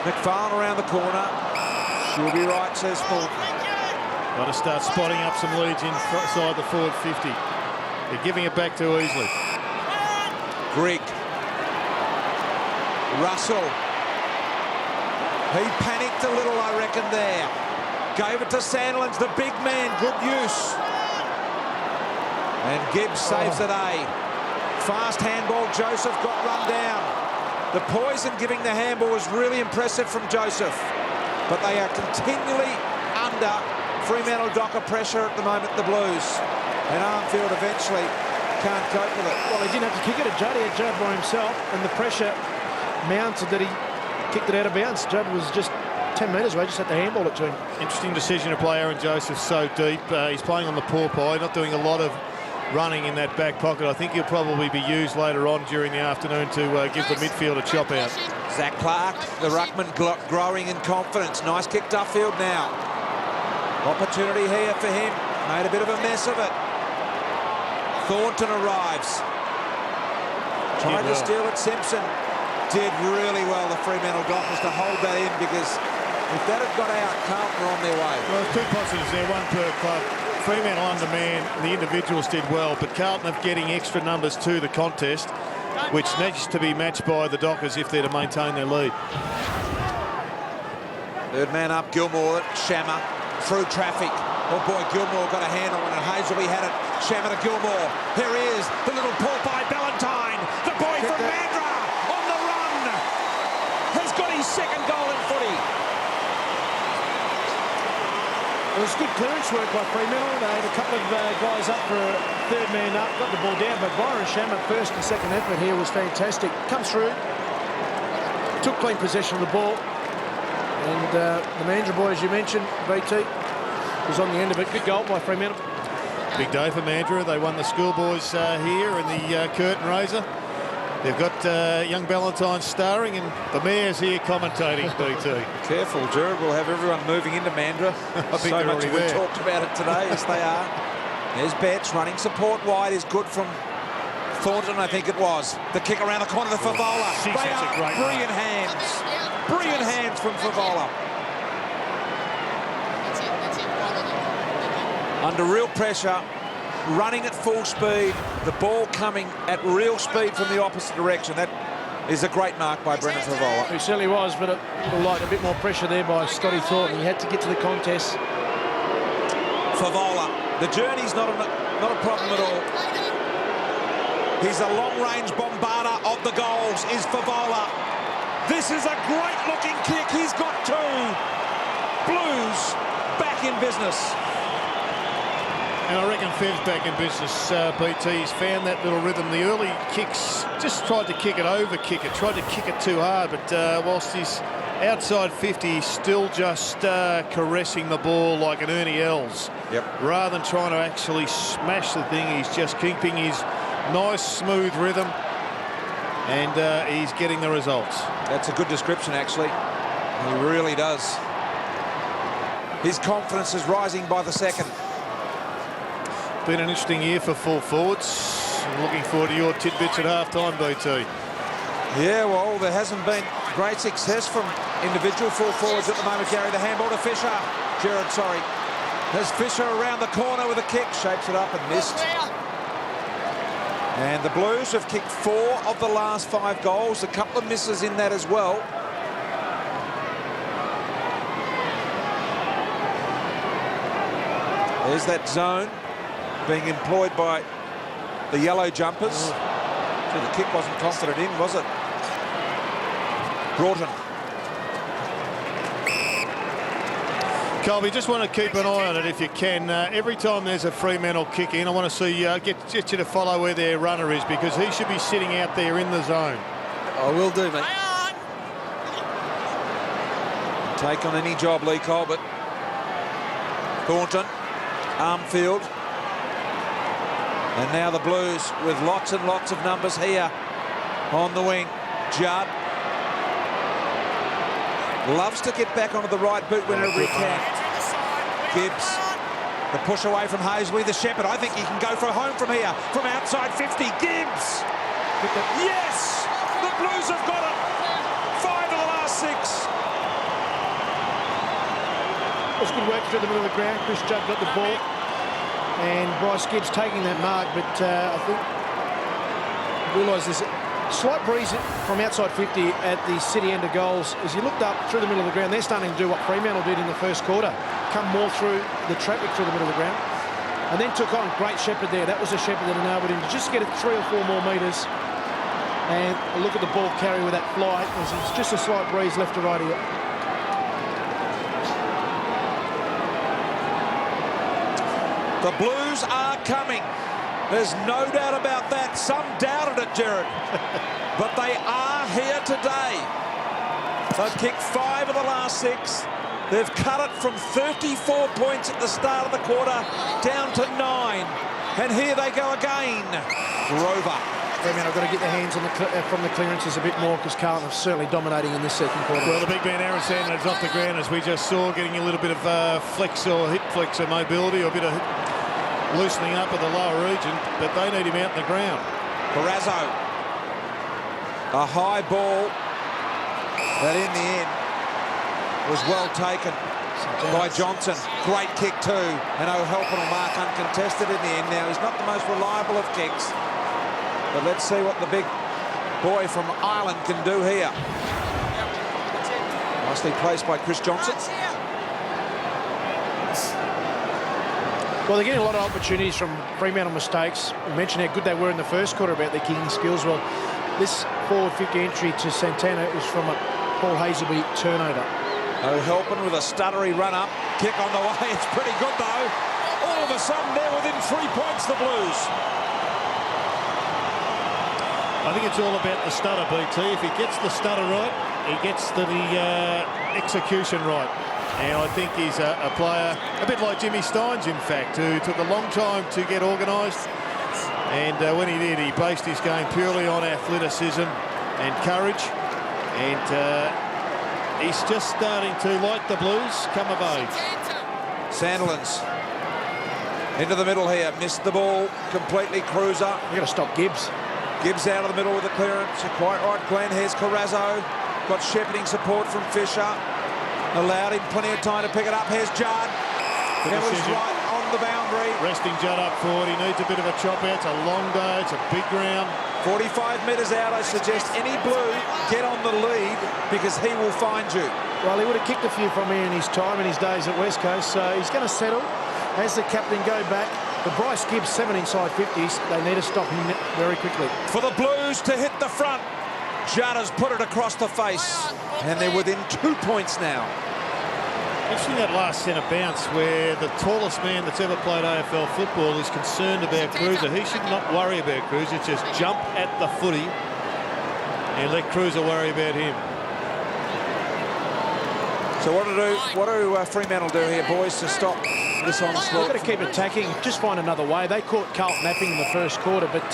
McFarlane around the corner. She'll be right, says Thornton.
Got to start spotting up some leads inside the forward 50. They're giving it back too easily.
Grigg. Russell. He panicked a little, I reckon, there. Gave it to Sandlands, the big man, good use. And Gibbs saves it, Fast handball, Joseph got run down. The poison giving the handball was really impressive from Joseph. But they are continually under Fremantle Docker pressure at the moment, the Blues. And Armfield eventually can't cope with it.
Well, he didn't have to kick it at Judd. He had Judd by himself, and the pressure mounted that he kicked it out of bounds. Judd was just 10 metres away, just had to handball it to him.
Interesting decision to play Aaron Joseph so deep. He's playing on the poor pie, not doing a lot of running in that back pocket. I think he'll probably be used later on during the afternoon to give the midfield a chop out.
Zach Clark, the ruckman, growing in confidence. Nice kick Duffield now. Opportunity here for him. Made a bit of a mess of it. Thornton arrives. Tried to steal it. Simpson did really well, the Fremantle Dockers, to hold that in, because if that had got out, Carlton are on their way.
Well, there's two positives there, one per club. Fremantle undermanned, the individuals did well, but Carlton are getting extra numbers to the contest, which needs to be matched by the Dockers if they're to maintain their lead.
Third man up, Gilmore, Shammer, through traffic. Oh boy, Gilmore got a handle on it. Hazelby had it. Shammer to Gilmore. Here he is, the little pull by Ballantyne. The boy from Mandurah on the run. Has got his second goal in footy.
It was good clearance work by Fremantle. They had a couple of guys up for a third man up, got the ball down, but Byron Shammer, first and second effort here was fantastic. Comes through, took clean possession of the ball, and the Mandurah boy, as you mentioned, BT, was on the end of it. Good goal by Fremantle.
Big day for Mandurah. They won the schoolboys here in the curtain raiser. They've got young Ballantyne starring, and the mayor's here commentating, BT.
Careful, Gerard will have everyone moving into Mandurah.
I think
so
they're
much
already
we
there.
talked about it today. Yes, they are. There's Betts running support wide, is good from Thornton, I think it was. The kick around the corner to Favola.
Jeez,
They
that's a
are
great
brilliant hands. Brilliant hands from Favola. Under real pressure, running at full speed, the ball coming at real speed from the opposite direction. That is a great mark by Brendan Favola.
He certainly was, but it would have liked a bit more pressure there by Scotty Thornton. He had to get to the contest.
Favola, the journey's not a problem at all. He's a long-range bombarder of the goals, is Favola. This is a great-looking kick. He's got two. Blues back in business.
And I reckon Fev's back in business, BT. He's found that little rhythm. The early kicks, just tried to kick it, over-kick it, tried to kick it too hard, but whilst he's outside 50, he's still just caressing the ball like an Ernie Els.
Yep.
Rather than trying to actually smash the thing, he's just keeping his nice, smooth rhythm, and he's getting the results.
That's a good description, actually. He really does. His confidence is rising by the second.
Been an interesting year for full forwards. I'm looking forward to your tidbits at half-time, BT.
Yeah, well, there hasn't been great success from individual full forwards at the moment, Gary. The handball to Fisher. Gerard, sorry. There's Fisher around the corner with a kick. Shapes it up and missed. And the Blues have kicked 4 of the last 5 goals. A couple of misses in that as well. There's that zone being employed by the yellow jumpers. So the kick wasn't confident in, was it? Broughton.
Colby, just want to keep an eye on it if you can. Every time there's a Fremantle kick in, I want to see get you to follow where their runner is, because he should be sitting out there in the zone.
I will do, mate.
Take on any job, Lee Colbert. Thornton, Armfield. And now the Blues with lots and lots of numbers here on the wing. Judd loves to get back onto the right boot whenever he can. Gibbs, the push away from Hazley, the Shepherd. I think he can go for home from here, from outside 50. Gibbs! Yes! The Blues have got it! 5 of the last 6.
It was good work through the middle of the ground. Chris Judd got the ball, and Bryce Gibbs taking that mark, but I think realise there's a slight breeze from outside 50 at the city end of goals. As you looked up through the middle of the ground, they're starting to do what Fremantle did in the first quarter, come more through the traffic through the middle of the ground, and then took on great Shepherd there. That was a Shepherd that enabled him to just get it 3 or 4 more metres, and look at the ball carry with that flight. It's just a slight breeze left to right here.
The Blues are coming. There's no doubt about that. Some doubted it, Jared. But they are here today. They've kicked 5 of the last 6. They've cut it from 34 points at the start of the quarter down to 9. And here they go again. Grover.
Fremantle got to get their hands on from the clearances a bit more, because Carlton are certainly dominating in this second quarter.
Well, the big man Aaron Sanders off the ground, as we just saw, getting a little bit of flex or hip flex or mobility, or a bit of loosening up of the lower region, but they need him out in the ground.
Barrazzo. A high ball that in the end was well taken by Johnson. Great kick too, and O'Halpin will mark uncontested in the end. Now, he's not the most reliable of kicks, but let's see what the big boy from Ireland can do here. Nicely placed by Chris Johnson.
Well, they're getting a lot of opportunities from Fremantle mistakes. We mentioned how good they were in the first quarter about their kicking skills. Well, this forward 50 entry to Santana was from a Paul Hazelby turnover.
O'Halpin with a stuttery run-up. Kick on the way. It's pretty good, though. All of a sudden, they're within 3 points, the Blues.
I think it's all about the stutter, BT. If he gets the stutter right, he gets the execution right. And I think he's a player, a bit like Jimmy Steins, in fact, who took a long time to get organised. And when he did, he based his game purely on athleticism and courage. And he's just starting to, like the Blues, come of age.
Sandilands into the middle here. Missed the ball completely. Cruiser.
You've got to stop Gibbs.
Gibbs out of the middle with the clearance. You're quite right, Glenn. Here's Carrazzo. Got shepherding support from Fisher. Allowed him plenty of time to pick it up. Here's Judd. It was right on the boundary.
Resting Judd up forward. He needs a bit of a chop out. It's a long day. It's a big ground.
45 metres out. I suggest any Blue get on the lead, because he will find you.
Well, he would have kicked a few from here in his time, in his days at West Coast, so he's going to settle. As the captain go back, the Bryce Gibbs 7 inside 50s, they need to stop him very quickly.
For the Blues to hit the front. Judd has put it across the face, and they're within 2 points now.
Interesting that last centre bounce, where the tallest man that's ever played AFL football is concerned about Cruiser. He should not worry about Cruiser. Just jump at the footy and let Cruiser worry about him.
So what do Fremantle do here, boys, to stop this onslaught?
They've got to keep attacking, just find another way. They caught Carlton napping in the first quarter, but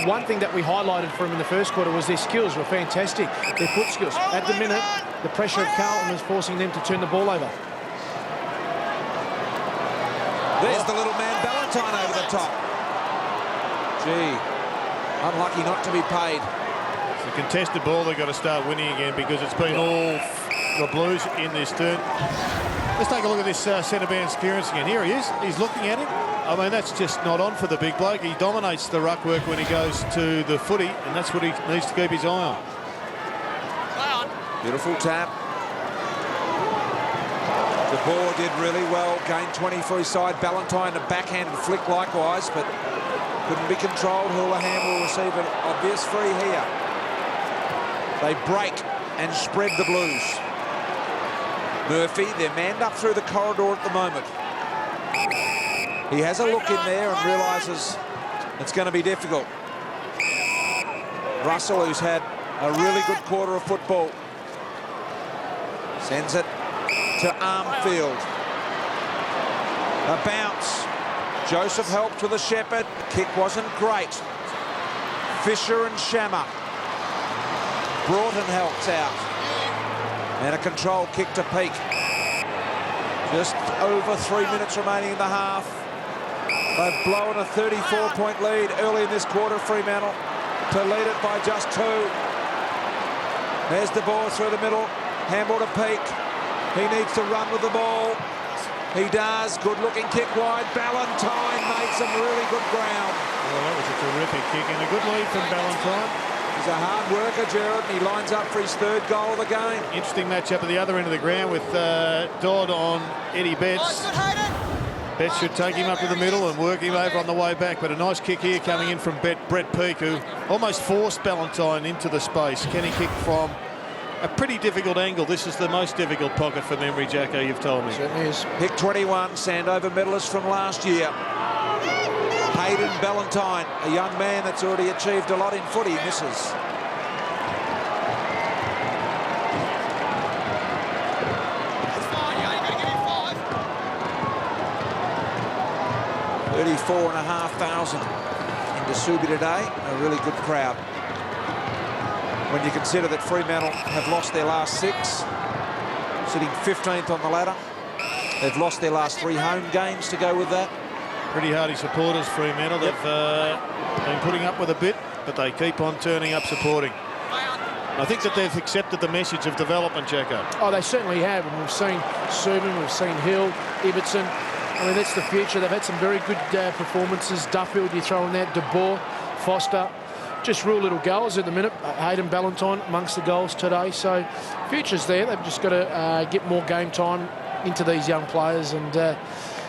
one thing that we highlighted for them in the first quarter was their skills were fantastic. Their foot skills. At the minute, the pressure of Carlton was forcing them to turn the ball over.
There's the little man Ballantyne over the top. Gee, unlucky not to be paid.
It's a contested ball. They've got to start winning again, because it's been all the Blues in this turn. Let's take a look at this centre bounce clearance again. Here he is. He's looking at him. I mean, that's just not on for the big bloke. He dominates the ruck work when he goes to the footy, and that's what he needs to keep his eye on.
Beautiful tap. The ball did really well. Gained 20 for his side. Ballantyne a backhand flick likewise, but couldn't be controlled. Houlihan will receive an obvious free here. They break and spread the Blues. Murphy, they're manned up through the corridor at the moment. He has a look in there and realises it's going to be difficult. Russell, who's had a really good quarter of football, sends it to Armfield. A bounce. Joseph helped with a shepherd. Kick wasn't great. Fisher and Shammer. Broughton helps out. And a control kick to Peak. Just over 3 minutes remaining in the half. They've blown a 34-point lead early in this quarter, Fremantle, to lead it by just 2. There's the ball through the middle. Handball to Peak. He needs to run with the ball. He does. Good-looking kick wide. Ballantyne made some really good ground.
Well, that was a terrific kick and a good lead from Ballantyne.
He's a hard worker, Gerard, and he lines up for his 3rd goal of the game.
Interesting matchup at the other end of the ground with Dodd on Eddie Betts. Betts should take him up to the middle and work him over on the way back, but a nice kick here coming in from Brett Peake, who almost forced Ballantyne into the space. Can he kick from a pretty difficult angle? This is the most difficult pocket for memory, Jacko, you've told me.
Certainly is.
Pick 21, Sandover medalist from last year. Hayden Ballantyne, a young man that's already achieved a lot in footy, misses. $34,500 into Subi today. A really good crowd. When you consider that Fremantle have lost their last 6, sitting 15th on the ladder. They've lost their last 3 home games to go with that.
Pretty hardy supporters, Fremantle. They've been putting up with a bit, but they keep on turning up supporting. I think that they've accepted the message of development, Jacko.
Oh, they certainly have. And we've seen Subin, we've seen Hill, Ibbotson. I mean, that's the future. They've had some very good performances. Duffield, you throw in that. De Boer, Foster. Just real little goals at the minute. Hayden Ballantyne amongst the goals today. So future's there. They've just got to get more game time into these young players and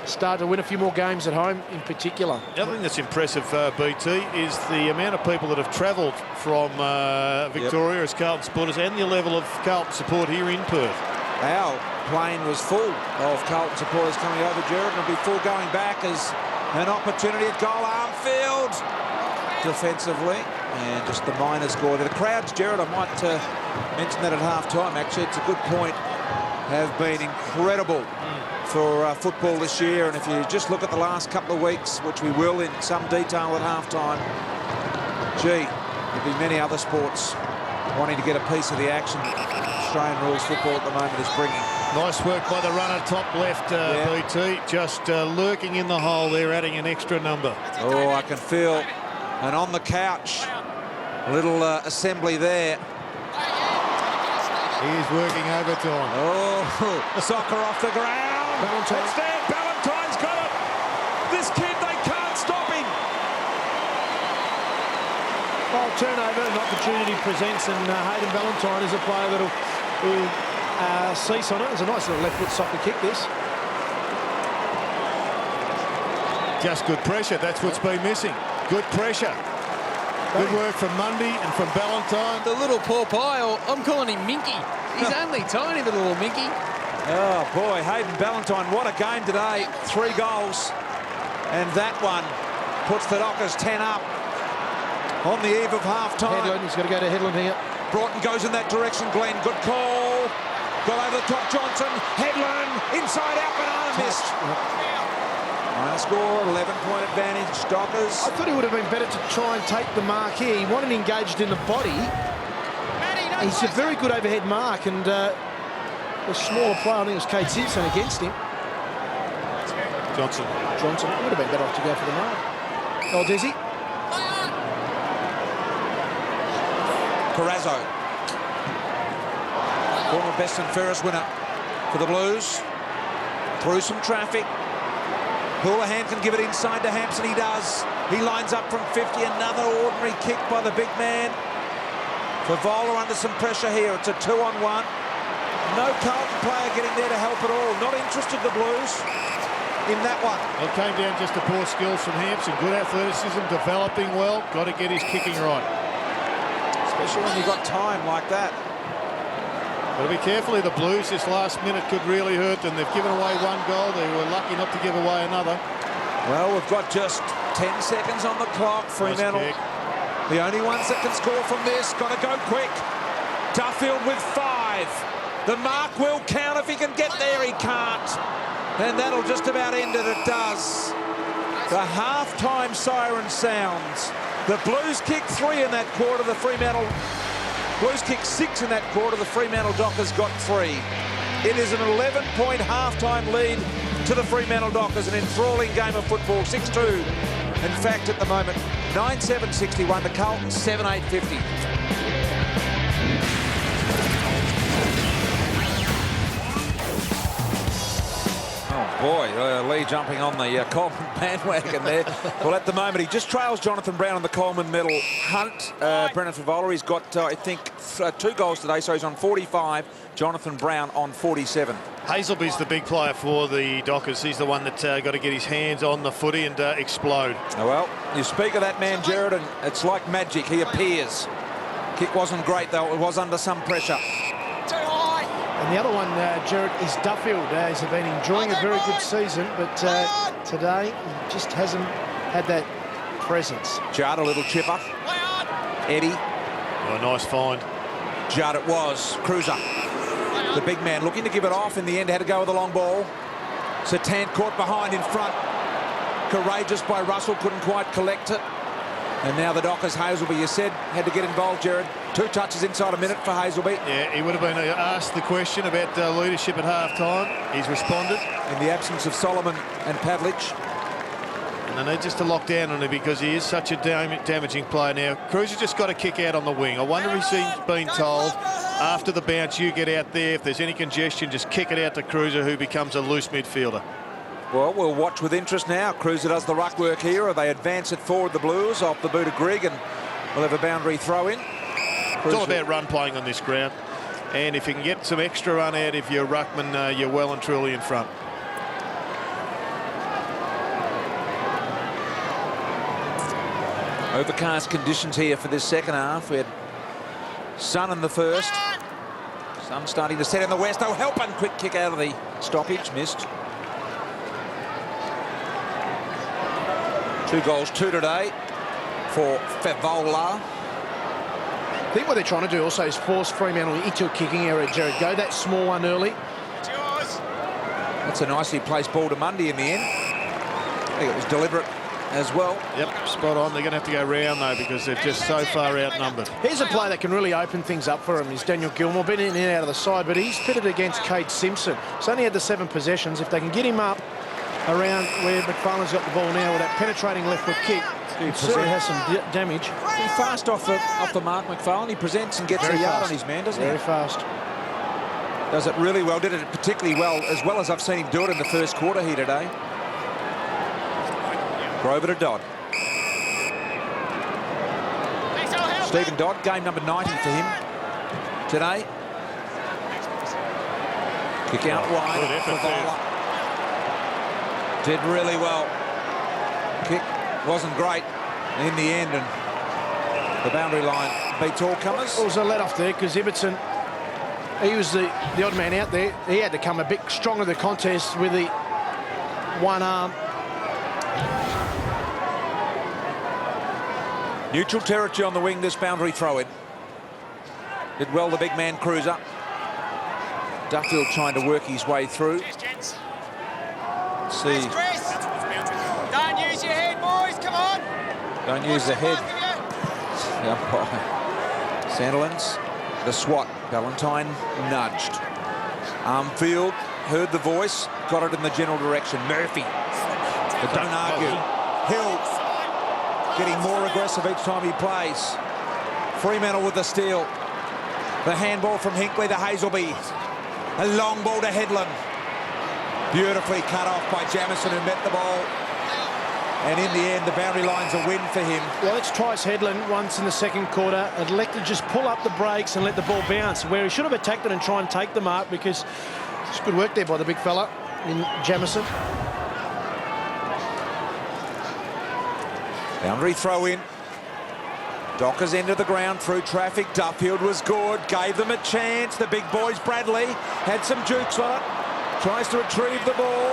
start to win a few more games at home in particular.
The other thing that's impressive, BT, is the amount of people that have travelled from Victoria as Carlton supporters and the level of Carlton support here in Perth.
Our plane was full of Carlton supporters coming over, Gerard, and it'll be full going back as an opportunity at goal. Armfield defensively, and just the minor score. The crowds, Gerard, I might mention that at half-time, actually. It's a good point. Have been incredible for football this year, and if you just look at the last couple of weeks, which we will in some detail at half-time, gee, there'll be many other sports wanting to get a piece of the action Australian rules football at the moment is bringing.
Nice work by the runner, top left, BT, just lurking in the hole there, adding an extra number.
Oh, I can feel, and on the couch, a little assembly there.
He is working overtime.
Oh, soccer off the ground.
Ballantyne.
It's there. Ballantyne's got it. This kid, they can't stop him.
Well, turnover, an opportunity presents, and Hayden Ballantyne is a player that'll cease on it. It's a nice little left foot soccer kick, this.
Just good pressure. That's what's been missing. Good pressure. Good work from Mundy and from Ballantyne.
The little poor pie, or I'm calling him Minky. He's only tiny, the little Minky.
Oh, boy, Hayden Ballantyne, what a game today. 3 goals. And that one puts the Dockers 10 up on the eve of half-time.
Headland, he's got to go to Headland here.
Broughton goes in that direction. Glenn, good call. Got over the top, Johnson. Headland, inside out, banana missed. Minor score, 11-point advantage, Dockers.
I thought he would have been better to try and take the mark here. He wanted engaged in the body. He's a very good overhead mark, and the smaller player, I think it was Kate Simpson, against him.
Johnson
would have been better off to go for the mark. Oh, Desi.
Carrazzo. Former best and fairest winner for the Blues. Through some traffic. Houlihan can give it inside to Hampson. He does. He lines up from 50. Another ordinary kick by the big man. Favola under some pressure here. It's a 2-on-1. No Carlton player getting there to help at all. Not interested, the Blues, in that one.
Well, it came down just to poor skills from Hampson. Good athleticism, developing well. Got to get his kicking right.
Especially when you've got time like that.
Got to be careful of the Blues. This last minute could really hurt them. They've given away one goal. They were lucky not to give away another.
Well, we've got just 10 seconds on the clock. Fremantle, the only ones that can score from this. Got to go quick. Duffield with 5. The mark will count if he can get there. He can't. And that'll just about end it. It does. The half-time siren sounds. The Blues kicked 3 in that quarter. The Fremantle Blues kicked 6 in that quarter. The Fremantle Dockers got 3. It is an 11-point half-time lead to the Fremantle Dockers. An enthralling game of football, 6-2. In fact, at the moment, 9-7-61 to Carlton, 7-8-50. Oh boy, Lee jumping on the Coleman bandwagon there. Well, at the moment, he just trails Jonathan Brown in the Coleman medal hunt. Brendan Favola, he's got, I think, 2 goals today, so he's on 45. Jonathan Brown on 47.
Hazelby's the big player for the Dockers. He's the one that got to get his hands on the footy and explode.
Oh, well, you speak of that man, Jared, and it's like magic. He appears. Kick wasn't great, though. It was under some pressure.
And the other one, Jared, is Duffield. He's been enjoying a very good season, but today he just hasn't had that presence.
Judd, a little chipper. Eddie.
Oh, nice find.
Judd it was. Cruiser. The big man looking to give it off. In the end, had to go with the long ball. Satan caught behind in front. Courageous by Russell, couldn't quite collect it. And now the Dockers, Hazelby, you said, had to get involved, Jared. 2 touches inside a minute for Hazelby. Yeah,
he would have been asked the question about leadership at half-time. He's responded.
In the absence of Solomon and Pavlich.
And they need just to lock down on him because he is such a damaging player now. Cruiser just got to kick out on the wing. I wonder if he's been told, after the bounce, you get out there. If there's any congestion, just kick it out to Cruiser, who becomes a loose midfielder.
Well, we'll watch with interest now. Cruiser does the ruck work here. They advance it forward, the Blues, off the boot of Grigg, and we'll have a boundary throw in.
It's all about run playing on this ground. And if you can get some extra run out of your ruckman, you're well and truly in front.
Overcast conditions here for this second half. We had sun in the first. Sun starting to set in the west. Oh, helping. Quick kick out of the stoppage. Missed. 2 goals, 2 today for Favola.
I think what they're trying to do also is force Fremantle into a kicking area, Jared. Go that small one early.
That's a nicely placed ball to Mundy in the end. I think it was deliberate as well.
Yep, spot on. They're going to have to go round, though, because they're just so far outnumbered.
Here's a player that can really open things up for him. Is Daniel Gilmore. Been in and out of the side, but he's pitted against Cade Simpson. He's only had the 7 possessions. If they can get him up around where McFarlane's got the ball now with that penetrating left foot kick, he certainly has some damage.
Pretty fast off the mark, McFarlane. He presents and gets a yard on his man, doesn't he?
Very fast.
Does it really well. Did it particularly well as I've seen him do it in the first quarter here today. Grover to Dodd. Stephen Dodd, game number 90 for him today. Kick out wide for Favola. Did really well. Kick wasn't great in the end, and the boundary line beats all comers.
It was a let off there because Ibbotson, he was the odd man out there. He had to come a bit stronger to the contest with the one arm.
Neutral territory on the wing, this boundary throw-in. Did well, the big man Cruiser. Duffield trying to work his way through. Let's see.
Don't use your head, boys, come on.
Don't use the head. The umpire. Sandilands, the swat. Valentine nudged. Armfield heard the voice, got it in the general direction. Murphy, but don't argue. Hill getting more aggressive each time he plays. Fremantle with the steal. The handball from Hinkley to Hazelby. A long ball to Headland. Beautifully cut off by Jamison, who met the ball. And in the end, the boundary line's a win for him.
Well, it's twice Headland once in the second quarter. Elected just pull up the brakes and let the ball bounce, where he should have attacked it and try and take the mark, because it's good work there by the big fella in Jamison.
Boundary throw in. Dockers into the ground through traffic. Duffield was good, gave them a chance. The big boys, Bradley, had some jukes on it. Tries to retrieve the ball.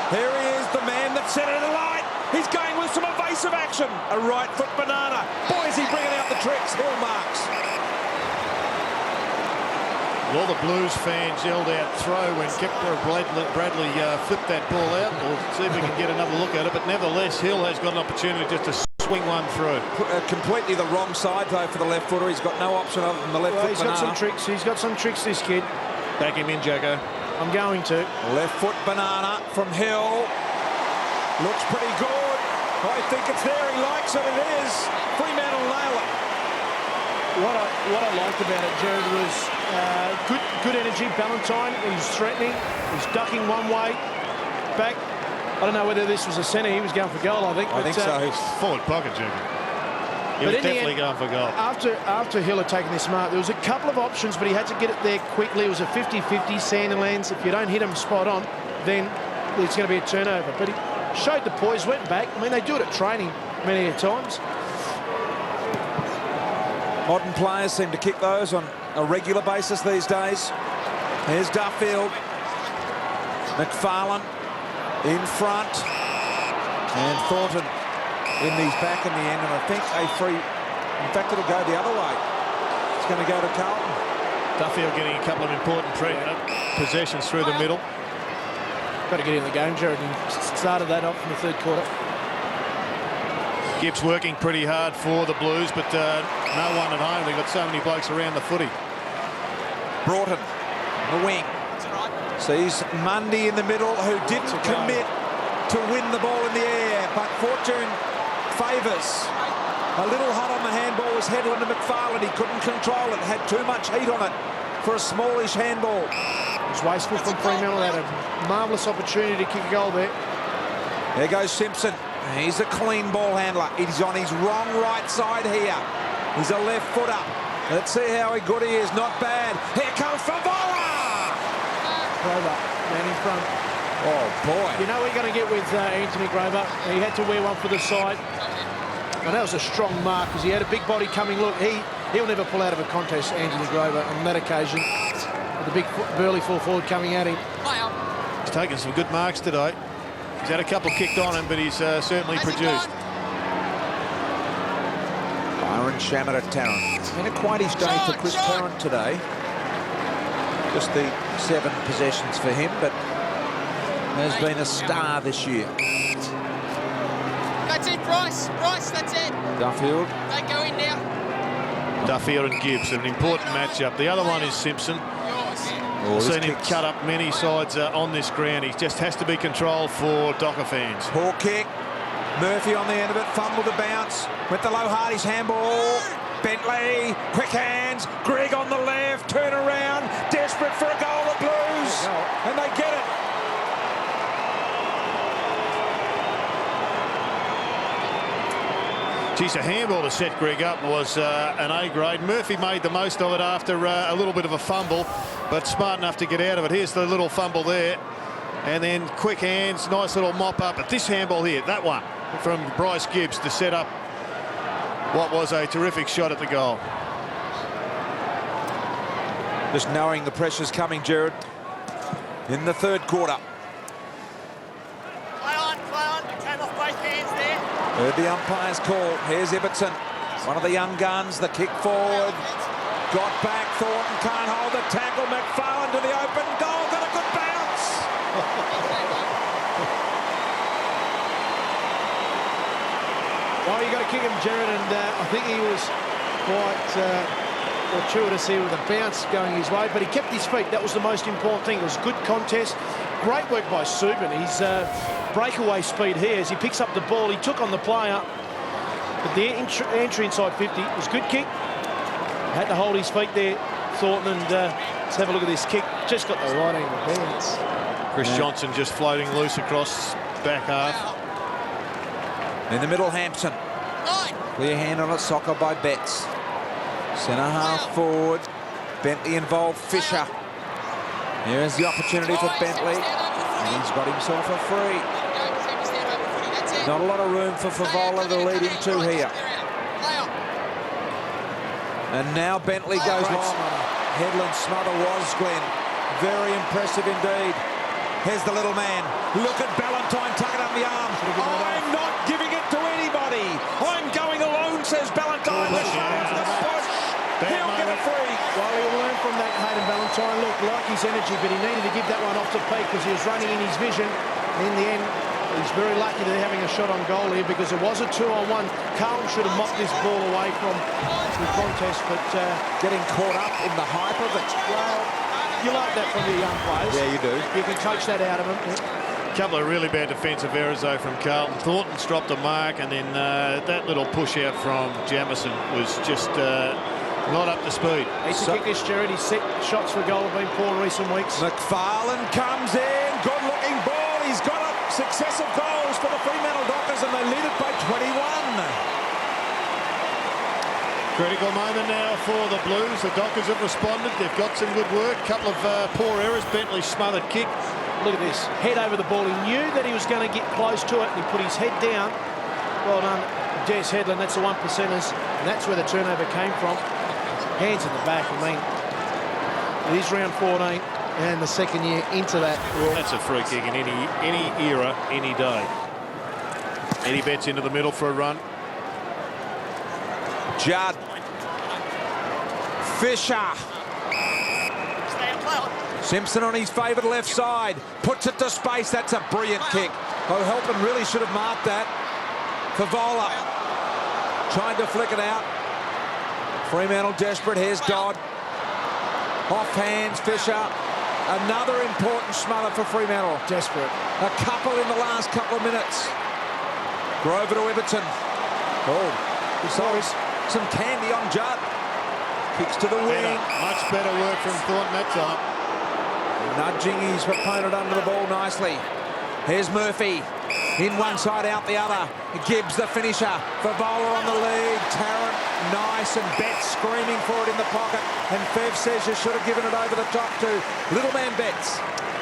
Here he is, the man that set it alight. He's going with some evasive action. A right foot banana. Boy, is he bringing out the tricks. Hill marks.
All the Blues fans yelled out throw when Kepler Bradley flipped that ball out. We'll see if we can get another look at it. But nevertheless, Hill has got an opportunity just to swing one through.
Completely the wrong side, though, for the left footer. He's got no option other than the left foot
he's
banana.
got some tricks. He's got some tricks, this kid.
Back him in, Jacko.
I'm going to.
Left foot banana from Hill. Looks pretty good. I think it's there. He likes it. It is. Fremantle nail it.
What I liked about it, Jared, was good energy. Ballantyne, he's threatening. He's ducking one way, back. I don't know whether this was a centre. He was going for goal, I think.
I think so.
Forward pocket, Jimmy. He was definitely going for goal.
After Hill had taken this mark, there was a couple of options, but he had to get it there quickly. It was a 50-50 Sandilands. If you don't hit him spot on, then it's going to be a turnover. But he showed the poise, went back. I mean, they do it at training many times.
Modern players seem to kick those on a regular basis these days. Here's Duffield. McFarlane in front. And Thornton in these back in the end. And I think a free... In fact, it'll go the other way. It's going to go to Carlton.
Duffield getting a couple of important possessions through the middle.
Got to get in the game, Jared. And started that up from the third quarter.
Gibbs working pretty hard for the Blues, but no one at home. They've got so many blokes around the footy.
Broughton, the wing. Sees Mundy in the middle, who didn't commit to win the ball in the air, but fortune favours. A little hot on the handball was headed into McFarlane. He couldn't control it, had too much heat on it for a smallish handball.
It was wasteful from Fremantle. They had a marvellous opportunity to kick a goal there.
There goes Simpson. He's a clean ball handler. He's on his wrong right side here. He's a left footer. Let's see how good he is. Not bad. Here comes Favola.
Grover, man in front.
Oh, boy.
You know what you're going to get with Anthony Grover. He had to wear one for the side. And that was a strong mark because he had a big body coming. Look, he'll never pull out of a contest, Anthony Grover, on that occasion. With the big burly full forward coming at him.
He's taken some good marks today. He's had a couple kicked on him, but he's certainly produced.
Byron Shammer at Tarrant. It's been quite his day for Chris Tarrant today. Just the 7 possessions for him, but has been a star this year.
That's it, Bryce. Bryce, that's it.
Duffield.
They go in now.
Duffield and Gibbs, an important matchup. The other one is Simpson. We've seen him cut up many sides on this ground. He just has to be controlled for Docker fans.
Poor kick. Murphy on the end of it, fumble to bounce. With the low Hardy's handball. Bentley, quick hands. Greg on the left, turn around. Desperate for a goal, the Blues. And they get it.
Geez, a handball to set Greg up was an A grade. Murphy made the most of it after a little bit of a fumble, but smart enough to get out of it. Here's the little fumble there. And then quick hands, nice little mop up. But this handball here, that one from Bryce Gibbs to set up what was a terrific shot at the goal.
Just knowing the pressure's coming, Jared, in the third quarter.
Play on. It came off both hands there.
Heard the umpire's call. Here's Ibbotson, one of the young guns. The kick forward. Got back. Thornton can't hold the tackle. McFarlane to the open goal. Got a good bounce.
Well, you got to kick him, Jared, and I think he was quite fortuitous here with a bounce going his way, but he kept his feet. That was the most important thing. It was a good contest. Great work by Subin. His breakaway speed here as he picks up the ball. He took on the player, but the entry inside 50 was a good kick. Had to hold his feet there, Thornton, and let's have a look at this kick. Just got the right angle bounce.
Chris Johnson just floating loose across back half.
In the middle, Hampson. Clear hand on it, soccer by Betts. Centre half forward. Bentley involved Fisher. Here is the opportunity for Bentley. And he's got himself a free. Not a lot of room for Favola to lead into here. And now Bentley goes long. Headland smother was Glenn. Very impressive indeed. Here's the little man. Look at Ballantyne tucking up the arm. I'm not giving it to anybody. I'm going alone, says Ballantyne. The push. He'll get a free.
Well, he'll learn from that, Hayden Ballantyne. Look, like his energy, but he needed to give that one off to Peake because he was running in his vision. In the end, he's very lucky that they're having a shot on goal here because it was a 2-on-1. Carlton should have mopped this ball away from the contest, but
Getting caught up in the hype of it.
well, you like that from your young players.
Yeah, you do.
You can coach that out of them.
A couple of really bad defensive errors, though, from Carlton. Thornton's dropped a mark, and then that little push out from Jamison was just not up to speed.
He's to kick this, Jared. His set shots for goal have been poor recent weeks.
McFarlane comes in. Good-looking ball. He's got up successive goals for the Fremantle Dockers, and they lead it by 21.
Critical moment now for the Blues. The Dockers have responded. They've got some good work. Couple of poor errors. Bentley smothered kick.
Look at this. Head over the ball. He knew that he was going to get close to it, and he put his head down. Well done, Des Headland. That's the 1%ers, and that's where the turnover came from. Hands in the back. I mean, it is round 14, and the second year into that.
That's a free kick in any era, any day. Eddie Betts into the middle for a run.
Judd. Fisher. Simpson on his favoured left side. Puts it to space. That's a brilliant kick. O'Helpin really should have marked that. Favola. Trying to flick it out. Fremantle desperate. Here's Dodd. Off hands, Fisher. Another important smother for Fremantle.
Desperate.
A couple in the last couple of minutes. Grover to Everton. Oh, sorry. Some candy on Judd. Kicks to the wing.
Much better work from Thornton that time.
Nudging his opponent under the ball nicely. Here's Murphy. In one side, out the other. Gibbs the finisher. Favola on the lead. Tarrant, nice, and Betts screaming for it in the pocket. And Fev says you should have given it over the top to little man Betts.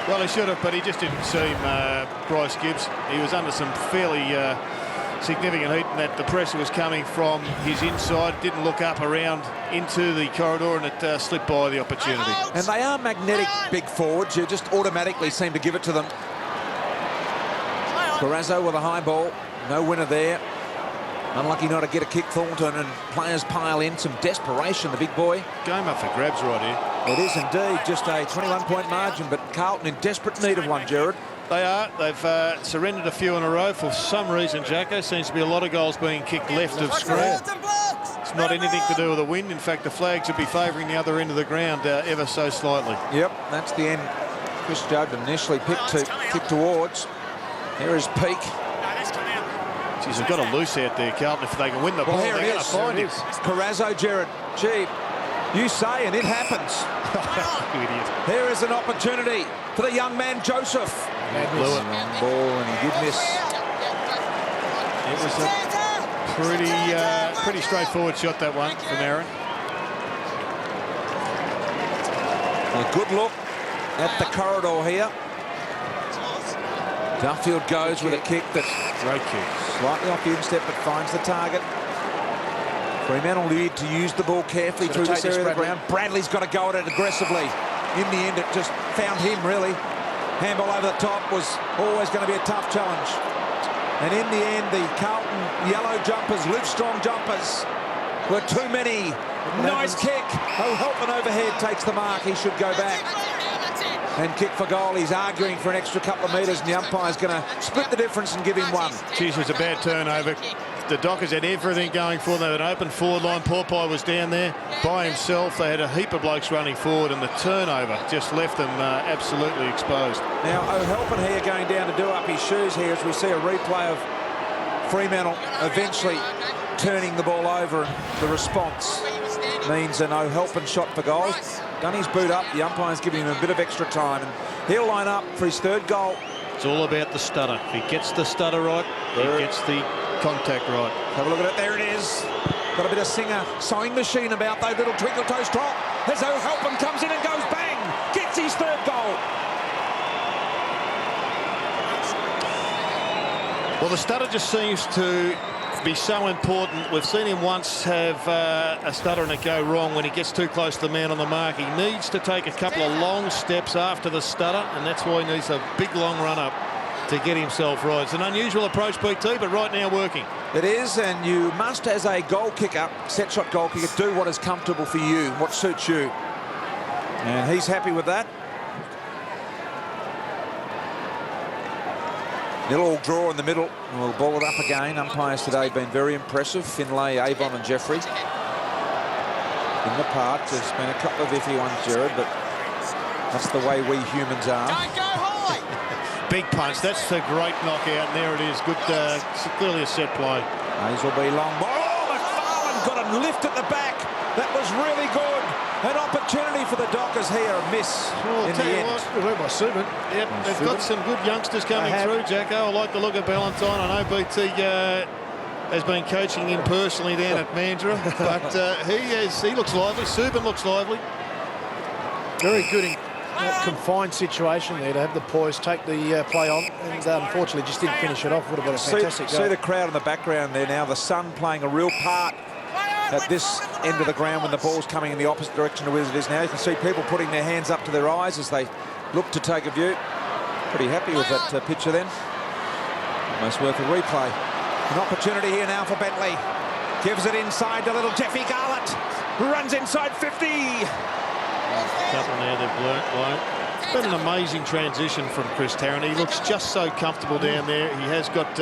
Well, he should have, but he just didn't seem Bryce Gibbs. He was under some fairly significant heat, and that the pressure was coming from his inside. Didn't look up around into the corridor, and it slipped by the opportunity.
And they are magnetic big forwards. You just automatically seem to give it to them. Carrazzo with a high ball. No winner there. Unlucky not to get a kick, Thornton, and players pile in. Some desperation, the big boy.
Game up for grabs right here.
It is indeed. Just a 21-point margin, but Carlton in desperate need of one, Jared.
They are. They've surrendered a few in a row for some reason, Jacko. Seems to be a lot of goals being kicked left of square. It's not anything to do with the wind. In fact, the flags would be favouring the other end of the ground ever so slightly.
Yep, that's the end. Chris Judd initially picked to kick towards. Here is Peake.
Geez, they've got a loose out there, Carlton. If they can win the ball,
Here
they're going to find him.
Carrazzo, Jared. Gee, you say, and it happens.
You idiot.
Here is an opportunity for the young man, Joseph.
Blew it.
Long ball, and he did miss.
It was a pretty straightforward shot, that one, from Aaron.
A good look at the corridor here. Duffield goes with a kick that's
Great kick.
slightly off the instep, but finds the target. Fremantle need to use the ball carefully through this area of the ground. Bradley's got to go at it aggressively. In the end, it just found him, really. Handball over the top was always going to be a tough challenge. And in the end, the Carlton yellow jumpers, live strong jumpers, were too many. Nice kick. O'Helpin overhead takes the mark. He should go back and kick for goal. He's arguing for an extra couple of metres, and the umpire's going to split the difference and give him one.
Geez, it was a bad turnover. The Dockers had everything going for them. They had an open forward line. Porpie was down there by himself. They had a heap of blokes running forward, and the turnover just left them absolutely exposed.
Now, O'Helpin here going down to do up his shoes here as we see a replay of Fremantle eventually turning the ball over, and the response means an O'Helpin shot for goal. Done his boot up. The umpire's giving him a bit of extra time, and he'll line up for his third goal.
It's all about the stutter. If he gets the stutter right, he gets the contact right.
Have a look at it. There it is. Got a bit of Singer sewing machine about those little twinkle toes drop. As O'Helpin comes in and goes bang. Gets his third goal.
Well, the stutter just seems to be so important. We've seen him once have a stutter and it go wrong when he gets too close to the man on the mark. He needs to take a couple of long steps after the stutter, and that's why he needs a big long run up to get himself right. It's an unusual approach, BT, but right now working.
It is, and you must, as a goal kicker, set shot goal kicker, do what is comfortable for you, what suits you. And he's happy with that. Nil-all draw in the middle. We'll ball it up again. Umpires today have been very impressive. Finlay, Avon and Jeffrey. In the park, there's been a couple of iffy ones, Jared, but that's the way we humans are.
Don't go high.
Big punch. That's a great knockout. And there it is. Good, clearly a set play.
Hazelby long ball. Oh, McFarlane got him lift at the back. That was really good. An opportunity for the Dockers here. A miss in the end.
By Subin. Yep, they've got some good youngsters coming through, Jacko. I like the look of Ballantyne. I know BT has been coaching him personally down at Mandurah, but he looks lively. Subin looks lively.
Very good in that confined situation there to have the poise, take the play on, and unfortunately just didn't finish it off. Would have been a fantastic goal.
See the crowd in the background there now. The sun playing a real part at this end of the ground when the ball's coming in the opposite direction to where it is now. You can see people putting their hands up to their eyes as they look to take a view. Pretty happy with that picture then. Almost worth a replay. An opportunity here now for Bentley. Gives it inside to little Jeffy Garlett. Runs inside 50.
Couple now they've blown. It's been an amazing transition from Chris Tarrant. He looks just so comfortable down there. He has got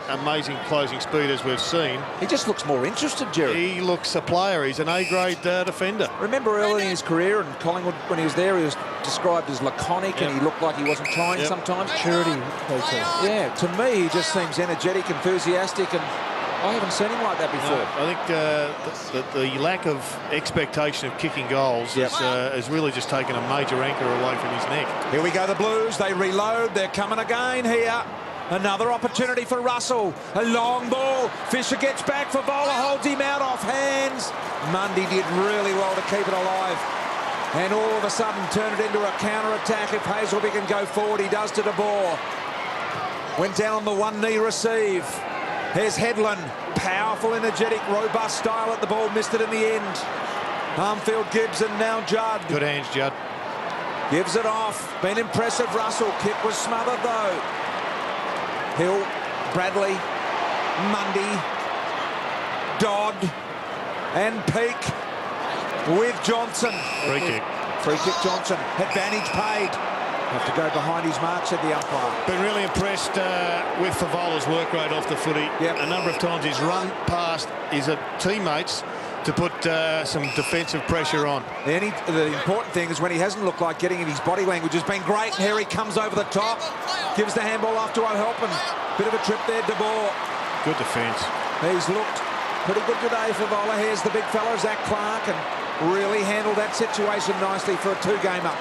amazing closing speed, as we've seen.
He just looks more interested, Jerry.
He looks a player. He's an A-grade defender.
Remember early in his career in Collingwood when he was there, he was described as laconic and he looked like he wasn't trying sometimes.
Maturity.
Yeah, to me, he just seems energetic, enthusiastic, and I haven't seen him like that before.
I think the lack of expectation of kicking goals has really just taken a major anchor away from his neck.
Here we go, the Blues. They reload. They're coming again here. Another opportunity for Russell. A long ball. Fisher gets back. Favola holds him out off hands. Mundy did really well to keep it alive. And all of a sudden turn it into a counter-attack. If Hazelby can go forward, he does to De Boer. Went down on the one-knee receive. Here's Headland, powerful, energetic, robust style at the ball, missed it in the end. Armfield, Gibbs and now Judd.
Good hands, Judd.
Gives it off, been impressive, Russell. Kick was smothered though. Hill, Bradley, Mundy, Dodd and Peake with Johnson.
Free kick.
Free kick Johnson, advantage paid. Have to go behind his mark, said the umpire.
Been really impressed with Favola's work rate off the footy.
Yep.
A number of times he's run past his teammates to put some defensive pressure on.
The important thing is when he hasn't looked like getting in, his body language has been great. And here he comes over the top, gives the handball off to O'Halpin. Bit of a trip there, De Boer.
Good defence.
He's looked pretty good today, Favola. Here's the big fella, Zach Clark, and really handled that situation nicely for a two-gamer.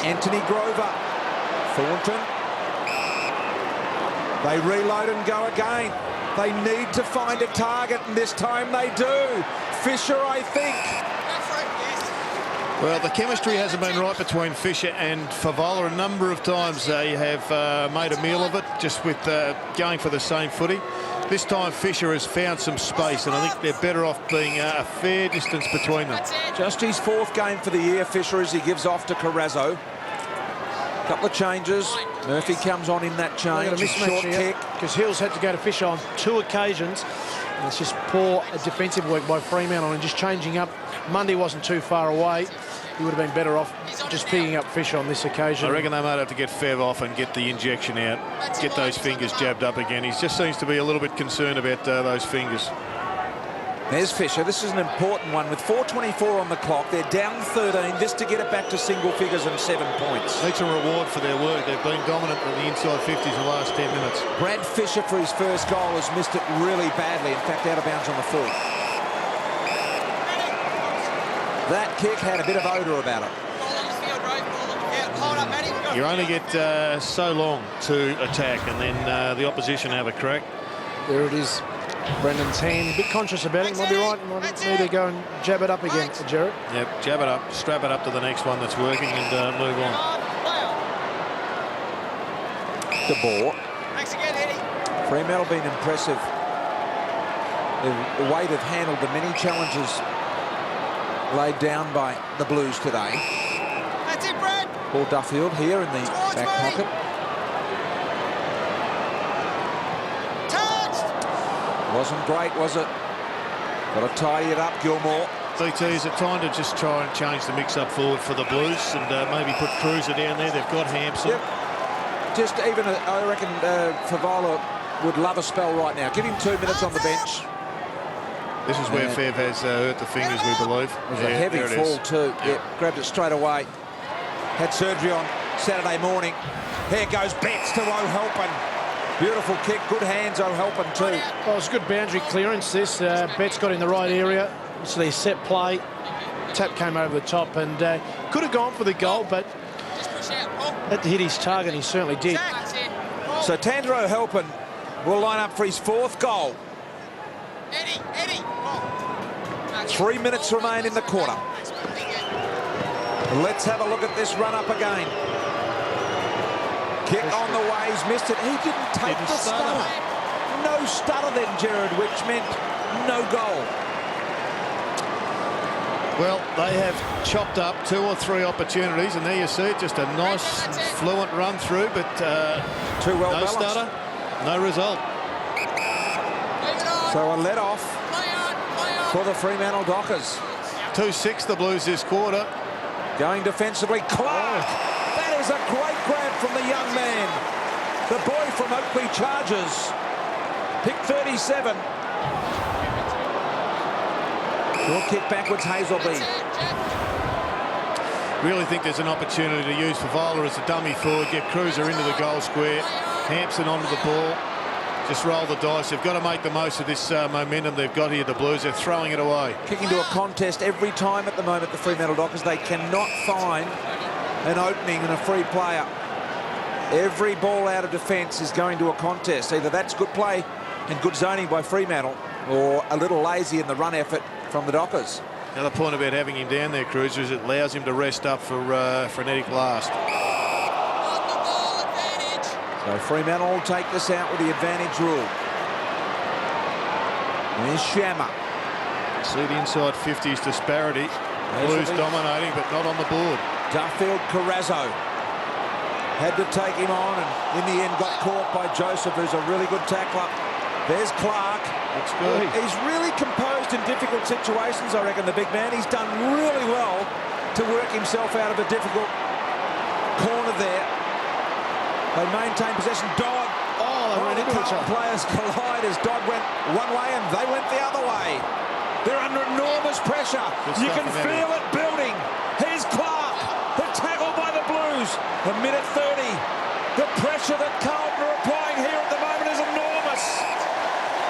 Anthony Grover, Thornton. They reload and go again. They need to find a target, and this time they do. Fisher, I think.
Well, the chemistry hasn't been right between Fisher and Favola. A number of times they have made a meal of it, just with going for the same footy. This time Fisher has found some space, and I think they're better off being a fair distance between them.
Just his fourth game for the year, Fisher, as he gives off to Carrazzo. Couple of changes. Murphy comes on in that change. A short kick.
Because Hills had to go to Fisher on 2 occasions. And it's just poor defensive work by Fremantle and just changing up. Mundy wasn't too far away. He would have been better off just picking up Fisher on this occasion.
I reckon they might have to get Fev off and get the injection out. Get those fingers jabbed up again. He just seems to be a little bit concerned about those fingers.
There's Fisher. This is an important one. With 4:24 on the clock, they're down 13 just to get it back to single figures and 7 points.
Needs a reward for their work. They've been dominant in the inside 50s the last 10 minutes.
Brad Fisher, for his first goal, has missed it really badly. In fact, out of bounds on the full. That kick had a bit of odour about it.
You only get so long to attack, and then the opposition have a crack.
There it is. Brendan's hand, a bit conscious about it. Might be right. Might need to go and jab it up again, Jared.
Yep, jab it up, strap it up to the next one that's working, and move on.
De Boer.
Thanks again, Eddie.
Fremantle been impressive the way they've handled the many challenges laid down by the Blues today.
That's it, Brad.
Paul Duffield here in the
Towards
back
me.
pocket.
Touched.
Wasn't great, was it? Got to tidy it up, Gilmore.
BT, is it time to just try and change the mix-up forward for the Blues and maybe put Cruiser down there? They've got Hampson.
Yep. Just even, I reckon, Favola would love a spell right now. Give him 2 minutes on the bench.
This is where Fev has hurt the fingers, we believe.
It was a heavy fall too. Yeah, grabbed it straight away. Had surgery on Saturday morning. Here goes Betts to O'Halpin. Beautiful kick, good hands, O'Halpin too.
Well, it was good boundary clearance, this. Betts got in the right area. So they set play. Tap came over the top and could have gone for the goal, but had to hit his target, he certainly did.
So Tandro O'Halpin will line up for his 4th goal.
Eddie.
3 minutes remain in the quarter. Let's have a look at this run up again. Kick on the way, he's missed it. He didn't take the stutter. No stutter then, Gerard, which meant no goal.
Well, they have chopped up 2 or 3 opportunities, and there you see it, just a nice, fluent run through, but
Too well
no
balanced.
stutter, no result.
So a let off for the Fremantle Dockers.
2-6 the Blues this quarter.
Going defensively, Clark. That is a great grab from the young man. The boy from Oakley Chargers. Pick 37. Short kick backwards, Hazelby.
Really think there's an opportunity to use Favola as a dummy forward, get Cruiser into the goal square, Hampson onto the ball, just roll the dice. They've got to make the most of this momentum they've got here, the Blues. They're throwing it away.
Kicking to a contest every time at the moment, the Fremantle Dockers. They cannot find an opening and a free player. Every ball out of defence is going to a contest. Either that's good play and good zoning by Fremantle, or a little lazy in the run effort from the Dockers.
Another point about having him down there, Cruiser, is it allows him to rest up for frenetic last.
So Fremantle will take this out with the advantage rule. There's Shammer.
See the inside 50s disparity. Blues dominating, but not on the board.
Duffield, Carrazzo. Had to take him on, and in the end got caught by Joseph, who's a really good tackler. There's Clark.
That's good.
He's really composed in difficult situations, I reckon, the big man. He's done really well to work himself out of a difficult corner there. They maintain possession. Dodd.
Oh, they ran into each other.
Players collide as Dodd went one way and they went the other way. They're under enormous pressure. You can feel it building. Here's Clark. The tackle by the Blues. A minute 30. The pressure that Carlton are applying here at the moment is enormous.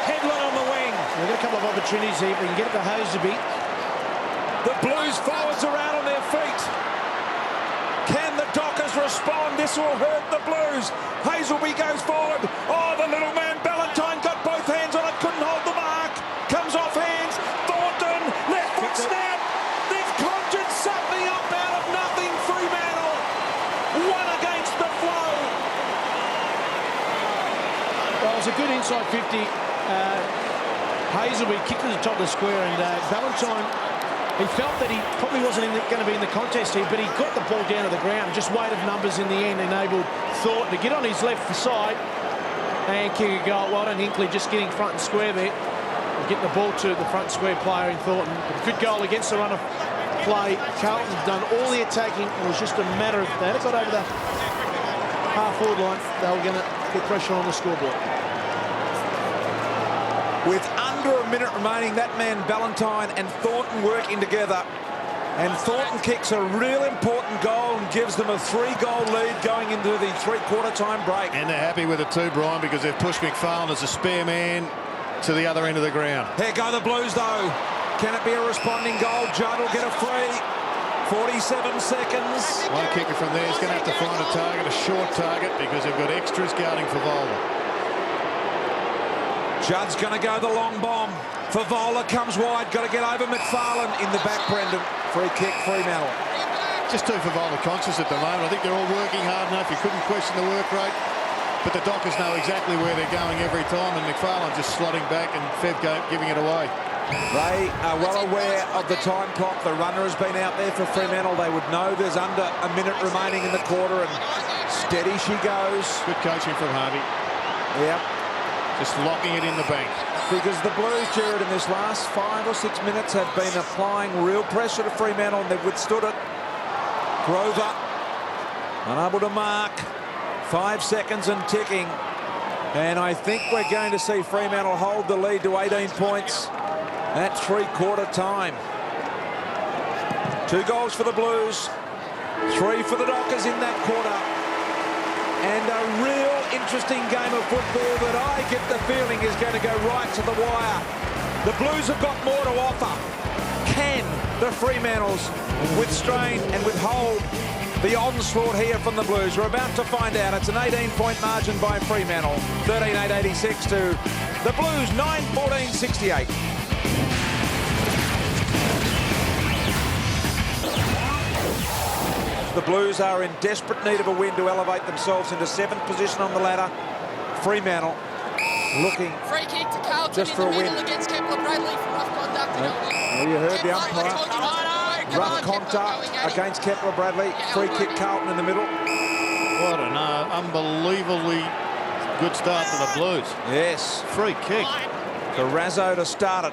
Headland on the wing.
They've got a couple of opportunities here. They can get it to Hazelby.
The Blues forwards are out on their feet. Can the Dockers respond? This will hurt the Blues. Hazelby goes forward. Oh, the little man Ballantyne got both hands on it. Couldn't hold the mark. Comes off hands. Thornton, left foot snap. They've conjured something up out of nothing. Fremantle. One against the flow.
Well, it was a good inside 50. Hazelby kicked to the top of the square, and Ballantyne, he felt that he probably wasn't going to be in the contest here, but he got the ball down to the ground. Just weight of numbers in the end enabled Thornton to get on his left side and kick a goal. Well done, Hinkley, just getting front and square there. Getting the ball to the front square player in Thornton. Good goal against the run of play. Carlton's done all the attacking. It was just a matter of they had got over the half-forward line. They were going to put pressure on the scoreboard.
With under a minute remaining, that man Ballantyne and Thornton working together. And Thornton kicks a real important goal and gives them a 3-goal lead going into the three-quarter time break.
And they're happy with it too, Brian, because they've pushed McFarlane as a spare man to the other end of the ground.
Here go the Blues, though. Can it be a responding goal? Judd will get a free. 47 seconds.
One kicker from there is going to have to find a target, a short target, because they've got extras guarding Favola.
Judd's going to go the long bomb. Favola comes wide. Got to get over McFarlane in the back, Brendan. Free kick, Fremantle.
Just too Favola conscious at the moment. I think they're all working hard enough. You couldn't question the work rate. But the Dockers know exactly where they're going every time, and McFarlane just slotting back and Fev giving it away.
They are well aware of the time clock. The runner has been out there for Fremantle. They would know there's under a minute remaining in the quarter, and steady she goes.
Good coaching from Harvey.
Yep.
Just locking it in the bank.
Because the Blues, Jared, in this last 5 or 6 minutes have been applying real pressure to Fremantle, and they've withstood it. Grover, unable to mark. 5 seconds and ticking. And I think we're going to see Fremantle hold the lead to 18 points at three-quarter time. 2 goals for the Blues, 3 for the Dockers in that quarter. And a real interesting game of football that I get the feeling is going to go right to the wire. The Blues have got more to offer. Can the Fremantles withstand and withhold the onslaught here from the Blues? We're about to find out. It's an 18-point margin by Fremantle. 13-8-86 to the Blues, 9-14-68. The Blues are in desperate need of a win to elevate themselves into 7th position on the ladder. Fremantle looking
Free kick to Carlton
just for a win.
against Kepler Bradley for rough conduct.
Well, you heard the umpire. Rough contact against Kepler Bradley. Free kick Carlton in the middle.
What an unbelievably good start for the Blues.
Yes.
Free kick.
Carrazzo to start it.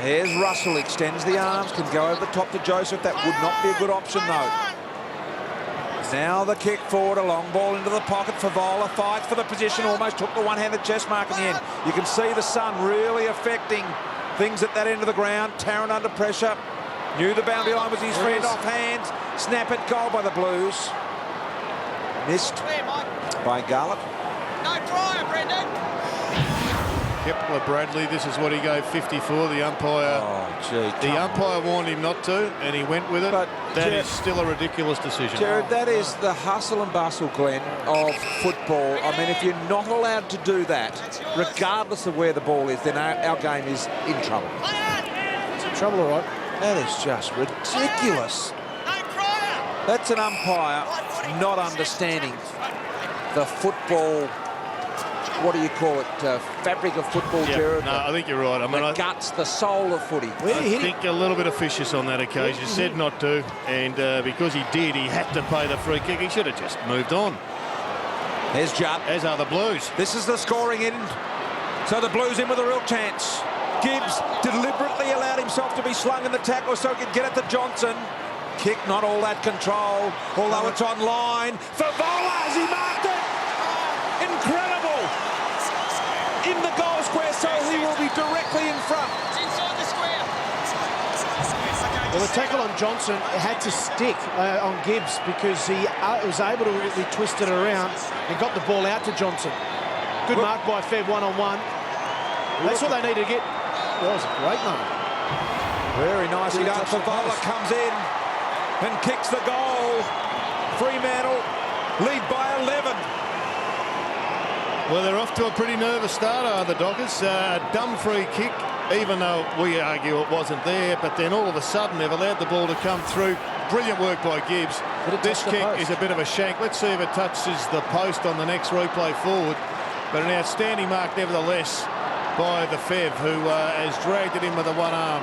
Here's Russell, extends the arms, can go over the top to Joseph. That would not be a good option, though. Now the kick forward, a long ball into the pocket. Favola fights for the position, almost took the one-handed chest mark in the end. You can see the sun really affecting things at that end of the ground. Tarrant under pressure. Knew the boundary line was his friend, off hands. Snap it, goal by the Blues. Missed by Garlick.
No prior, Brendan.
Kepler Bradley, this is what he gave 50 for. The umpire, the umpire warned him not to, and he went with it. But that is still a ridiculous decision.
Jared, that is the hustle and bustle, Glenn, of football. I mean, if you're not allowed to do that, regardless of where the ball is, then our game is in trouble.
It's in trouble, all right.
That is just ridiculous. That's an umpire not understanding the football, what do you call it, fabric of football, Jared?
No, I think you're right. I mean,
the guts, the soul of footy.
I think a little bit officious on that occasion. Said not to, and because he did, he had to pay the free kick. He should have just moved on.
There's Judd.
As are the Blues.
This is the scoring end. So the Blues in with a real chance. Gibbs deliberately allowed himself to be slung in the tackle so he could get it to Johnson. Kick not all that control, although it's on line. Favola, has he marked it? Incredible! In the goal square, so he will be directly in front.
It's inside the square.
Well, the tackle on Johnson had to stick on Gibbs because he was able to really twist it around and got the ball out to Johnson. Good mark by Fev, one-on-one. That's what they need to get. That was a great moment.
Very nicely done. Favola comes in and kicks the goal. Fremantle lead by 11.
Well, they're off to a pretty nervous start, are the Dockers. A dumb free kick, even though we argue it wasn't there, but then all of a sudden they've allowed the ball to come through. Brilliant work by Gibbs. This kick is a bit of a shank. Let's see if it touches the post on the next replay forward. But an outstanding mark nevertheless by the Fev, who has dragged it in with the one arm.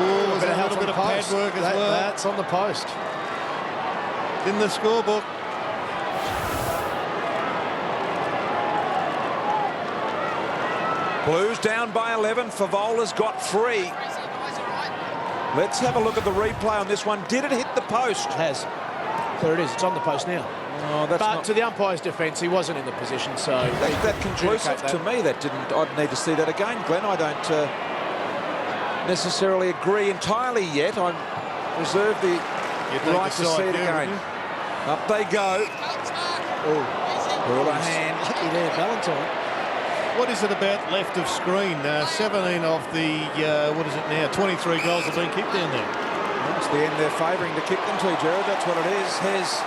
Ooh, there's a little bit of pad work as well.
That's on the post.
In the scorebook.
Blues down by 11. Favola's got 3. Let's have a look at the replay on this one. Did it hit the post?
It has. There it is. It's on the post now.
Oh, that's
but
not...
to the umpire's defence, he wasn't in the position, so...
That conclusive to me. That didn't... I'd need to see that again, Glenn. I don't necessarily agree entirely yet. I reserve the right to see it again. Up they go. Rule of hand.
Lucky there, Valentine.
What is it about left of screen? 17 of the, what is it now, 23 goals have been kicked down there.
Well, it's the end they're favouring to kick them to, Jared. That's what it is. Here's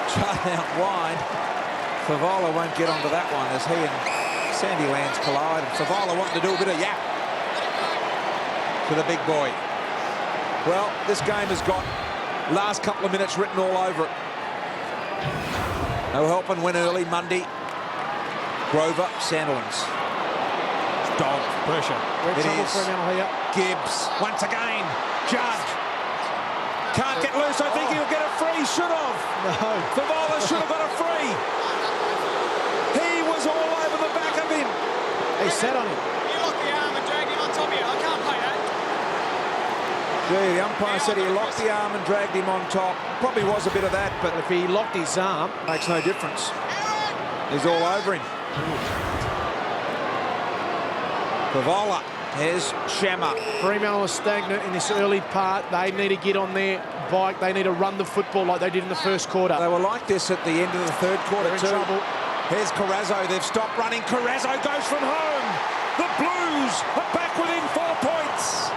Chart out wide. Favola won't get onto that one as he and Sandy Lands collide. And Favola wanting to do a bit of yap to the big boy. Well, this game has got last couple of minutes written all over it. No help and win early Monday. Grover, Sandilands. Dog.
Pressure.
We're in trouble for Fremantle here.
Gibbs, once again. Judd. Can't get loose. I think he'll get a free. Should have.
No.
Favola should have got a free. He was all over the back of him.
He sat on him.
You locked the arm and dragged him on top of you. I can't play that.
Yeah, the umpire said he locked the arm and dragged him on top. Probably was a bit of that, but
If he locked his arm,
makes no difference. He's all over him. Favola. Here's Shammer.
Fremantle are stagnant in this early part. They need to get on their bike. They need to run the football like they did in the first quarter.
They were like this at the end of the third quarter
They're in
too.
trouble.
Here's Carrazzo. They've stopped running. Carrazzo goes from home. The Blues are back within 4 points.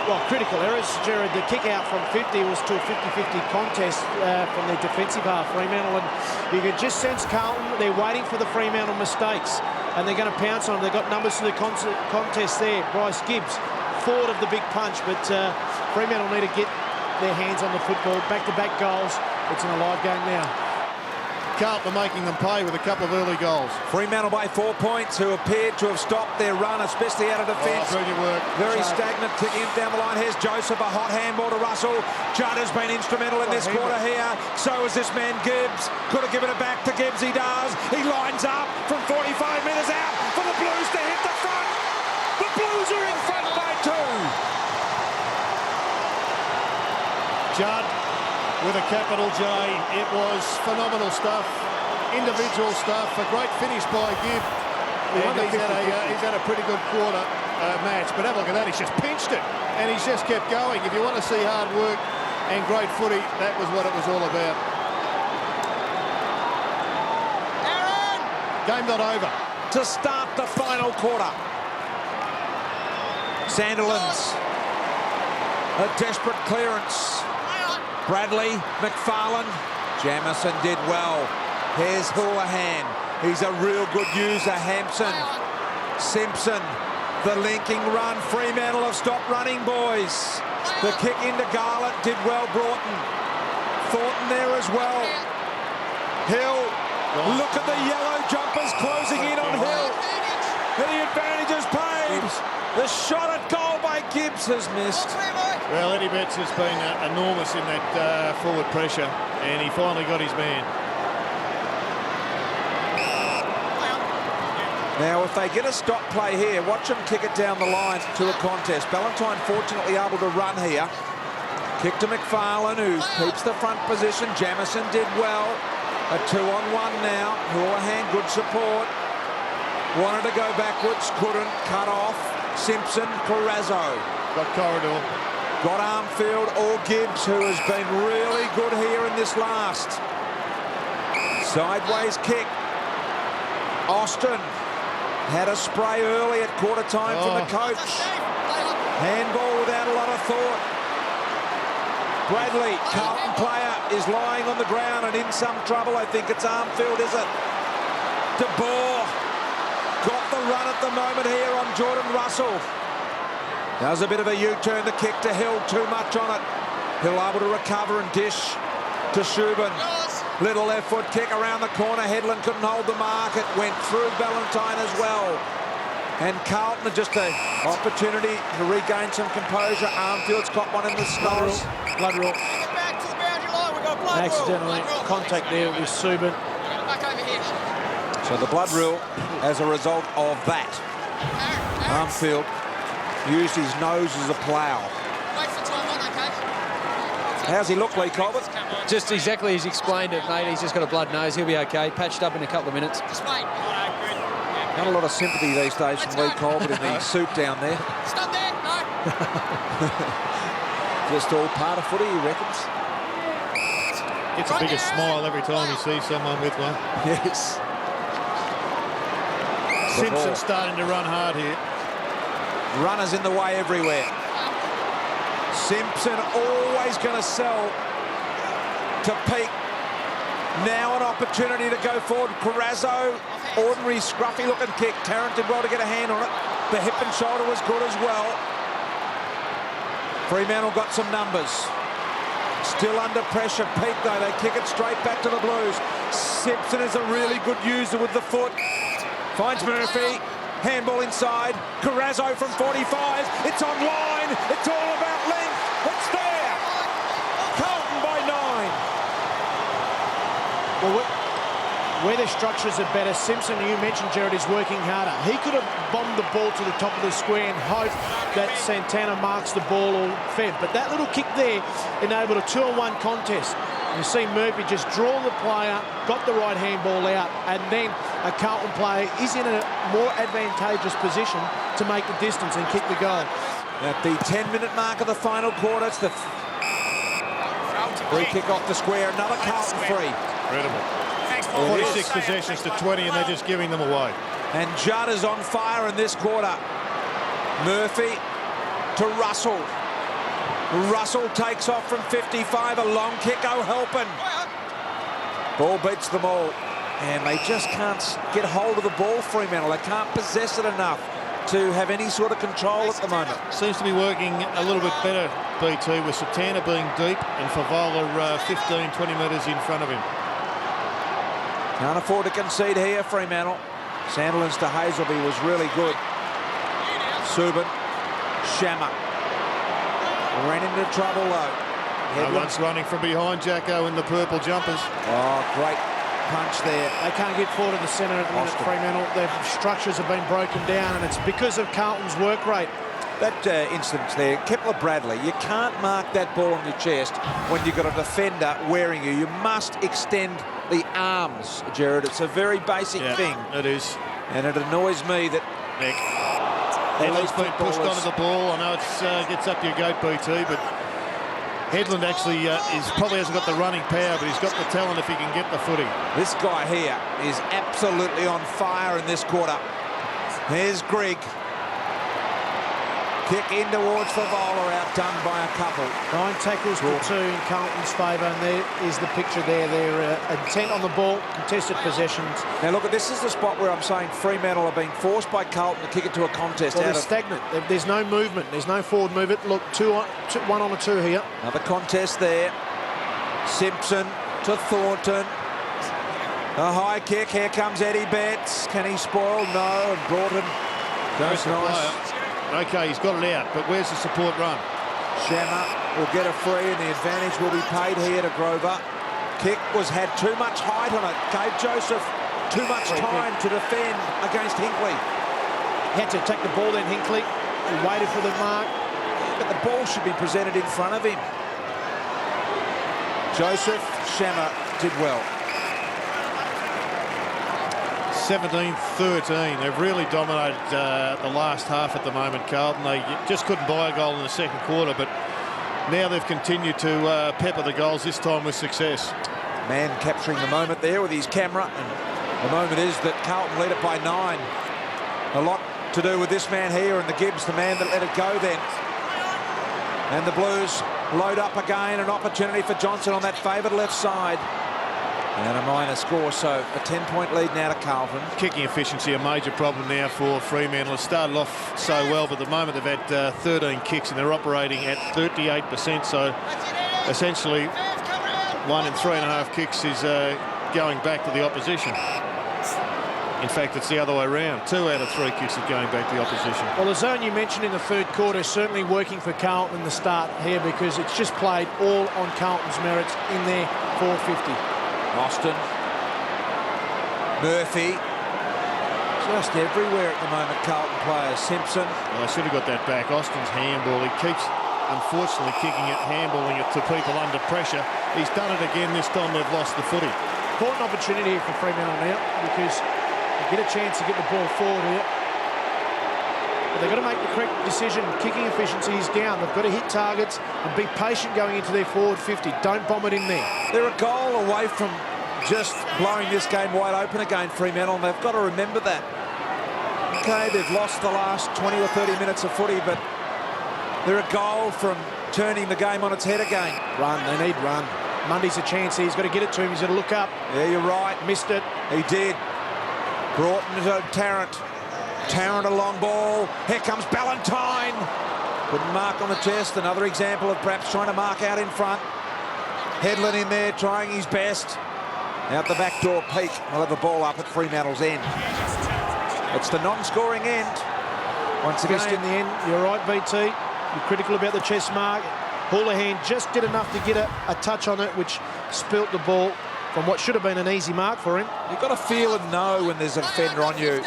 Well, critical errors, Jared. The kick out from 50 was to a 50-50 contest from their defensive half, Fremantle, and you could just sense Carlton, they're waiting for the Fremantle mistakes, and they're going to pounce on them. They've got numbers to the contest there. Bryce Gibbs, forward of the big punch, but Fremantle need to get their hands on the football. Back-to-back goals. It's an alive game now.
Carlton making them pay with a couple of early goals.
Fremantle by 4 points, who appeared to have stopped their run, especially out of defence.
Brilliant work.
Very stagnant, kicking it down the line. Here's Joseph, a hot handball to Russell. Judd has been instrumental in this quarter here. So is this man Gibbs. Could have given it back to Gibbs, he does. He lines up from 45 metres out for the Blues to hit the front. The Blues are in front by 2.
Judd with a capital J. It was phenomenal stuff, individual stuff, a great finish by Gibb. And he's had a pretty good quarter match, but have a look at that, he's just pinched it and he's just kept going. If you want to see hard work and great footy, that was what it was all about.
Aaron!
Game not over.
To start the final quarter. Sandilands, a desperate clearance. Bradley, McFarlane, Jamison did well. Here's Houlihan. He's a real good user. Hampson, Simpson, the linking run. Fremantle have stopped running, boys. The kick into Garlett did well. Broughton, Thornton there as well. Hill, look at the yellow jumpers closing in on Hill. And the advantage is paid. The shot at goal by Gibbs has missed.
Well, Eddie Betts has been enormous in that forward pressure, and he finally got his man.
Now, if they get a stop play here, watch them kick it down the line to a contest. Ballantyne fortunately able to run here. Kick to McFarlane, who keeps the front position. Jamison did well. A 2-on-1 now. Houlihan, good support. Wanted to go backwards, couldn't. Cut off. Simpson, Carrazzo.
Got corridor.
Got Armfield or Gibbs, who has been really good here in this last. Sideways kick. Austin had a spray early at quarter time from the coach. Handball without a lot of thought. Bradley, Carlton player, is lying on the ground and in some trouble. I think it's Armfield, is it? De Boer got the run at the moment here on Jordan Russell. Does a bit of a U-turn, the kick to Hill, too much on it. Hill able to recover and dish to Subin. Little left foot kick around the corner. Headland couldn't hold the mark. It went through Ballantyne as well. And Carlton just an opportunity to regain some composure. Armfield's got one in the snows.
Blood rule.
Back to the boundary line. We've got blood rule.
Accidentally contact there with Subin.
Back over here.
So the blood rule as a result of that. Armfield used his nose as a plough.
Wait for time on, okay?
How's he look, Lee Colbert?
Just exactly as he explained it, mate. He's just got a blood nose. He'll be okay. Patched up in a couple of minutes.
Just wait. Good.
Not a lot of sympathy these days from Lee Colbert in the suit down there.
Stop there. No.
Just all part of footy, he reckons.
Gets a bigger smile every time he sees someone with one.
Yes.
Simpson starting to run hard here.
Runners in the way everywhere. Simpson always going to sell to Peake. Now an opportunity to go forward. Carrazzo, ordinary scruffy looking kick. Tarrant did well to get a hand on it. The hip and shoulder was good as well. Fremantle got some numbers. Still under pressure. Peak though, they kick it straight back to the Blues. Simpson is a really good user with the foot. Finds Murphy. Handball inside. Carrazzo from 45. It's on line. It's all about length. It's there. Carlton by 9.
Well, where their structures are better, Simpson, you mentioned, Jared, is working harder. He could have bombed the ball to the top of the square and hoped that Santana marks the ball or Fed. But that little kick there enabled a 2-on-1 contest. You see Murphy just draw the player, got the right handball out, and then a Carlton player is in a more advantageous position to make the distance and kick the goal.
At the 10-minute mark of the final quarter, it's the free kick off the square. Another Carlton free.
Incredible. 46 possessions to 20, and they're just giving them away.
And Judd is on fire in this quarter. Murphy to Russell. Russell takes off from 55. A long kick, O'Helpin. Ball beats them all. And they just can't get hold of the ball, Fremantle. They can't possess it enough to have any sort of control at the moment.
Seems to be working a little bit better, BT, with Santana being deep and Favola 15, 20 metres in front of him.
Can't afford to concede here, Fremantle. Sandilands to Hazelby was really good. Subin, Shammer. Ran into trouble, though.
No one's running from behind Jacko in the purple jumpers.
Oh, great punch there.
They can't get forward to the centre at the minute, Fremantle. Their structures have been broken down, and it's because of Carlton's work rate.
That instance there, Kepler-Bradley, you can't mark that ball on your chest when you've got a defender wearing you. You must extend the arms, Jared. It's a very basic thing.
It is.
And it annoys me that
Headland's been pushed onto the ball. I know it gets up your goat, BT, but Headland actually probably hasn't got the running power, but he's got the talent if he can get the footing.
This guy here is absolutely on fire in this quarter. Here's Grigg. Kick in towards Favola, outdone by a couple.
9 tackles to 2 in Carlton's favour, and there is the picture there. They're intent on the ball, contested possessions.
Now look, this is the spot where I'm saying Fremantle are being forced by Carlton to kick it to a contest.
Well, they're stagnant. There's no movement. There's no forward movement. Look, 1 on a 2 here.
Another contest there. Simpson to Thornton. A high kick. Here comes Eddie Betts. Can he spoil? No. And Broughton goes nice.
Okay, he's got it out, but where's the support run?
Shammer will get a free, and the advantage will be paid here to Grover. Kick had too much height on it. Gave Joseph too much time to defend against Hinkley.
Had to take the ball then, Hinkley. He waited for the mark.
But the ball should be presented in front of him. Joseph Shammer did well.
17-13. They've really dominated the last half at the moment, Carlton. They just couldn't buy a goal in the second quarter, but now they've continued to pepper the goals, this time with success.
Man capturing the moment there with his camera, and the moment is that Carlton led it by 9. A lot to do with this man here and the Gibbs, the man that let it go then. And the Blues load up again, an opportunity for Johnson on that favoured left side. And a minor score, so a 10-point lead now to Carlton.
Kicking efficiency, a major problem now for Fremantle. It started off so well, but at the moment they've had 13 kicks and they're operating at 38%. So essentially 1 in 3.5 kicks is going back to the opposition. In fact, it's the other way around. 2 out of 3 kicks are going back to the opposition.
Well, the zone you mentioned in the third quarter is certainly working for Carlton in the start here, because it's just played all on Carlton's merits in their 450.
Austin, Murphy, just everywhere at the moment, Carlton players. Simpson.
Well, I should have got that back. Austin's handball. He keeps, unfortunately, handballing it to people under pressure. He's done it again. This time they've lost the footy.
Important opportunity here for Fremantle now, because they get a chance to get the ball forward here. But they've got to make the correct decision. Kicking efficiency is down. They've got to hit targets and be patient going into their forward 50. Don't bomb it in there.
They're a goal away from just blowing this game wide open again, Fremantle, and they've got to remember that. Okay, they've lost the last 20 or 30 minutes of footy, but they're a goal from turning the game on its head again.
Run, they need run. Mundy's a chance here. He's got to get it to him. He's got to look up.
Yeah, you're right.
Missed it.
He did. Broughton to Tarrant. Tarrant a long ball. Here comes Ballantyne. Couldn't mark on the chest. Another example of perhaps trying to mark out in front. Headland in there trying his best. Out the back door, Peake will have a ball up at Fremantle's end. It's the non-scoring end. Once again,
Just in the end, you're right, BT. You're critical about the chest mark. Houlihan just did enough to get a touch on it, which spilt the ball from what should have been an easy mark for him.
You've got to feel and know when there's a defender on you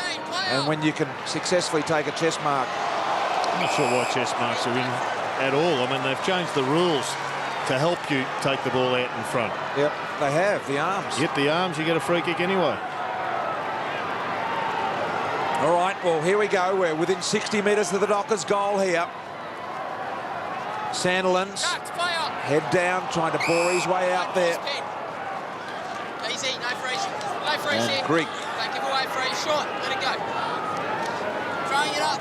and when you can successfully take a chest mark.
I'm not sure why chest marks are in at all. I mean, they've changed the rules to help you take the ball out in front.
Yep, they have, the arms.
You get the arms, you get a free kick anyway.
All right, well, here we go. We're within 60 metres of the Dockers' goal here. Sandilands, head down, trying to bore his way out there.
Easy, no freeze. No freeze here.
Greek.
Don't give away free. Short, let it go. Throwing it up.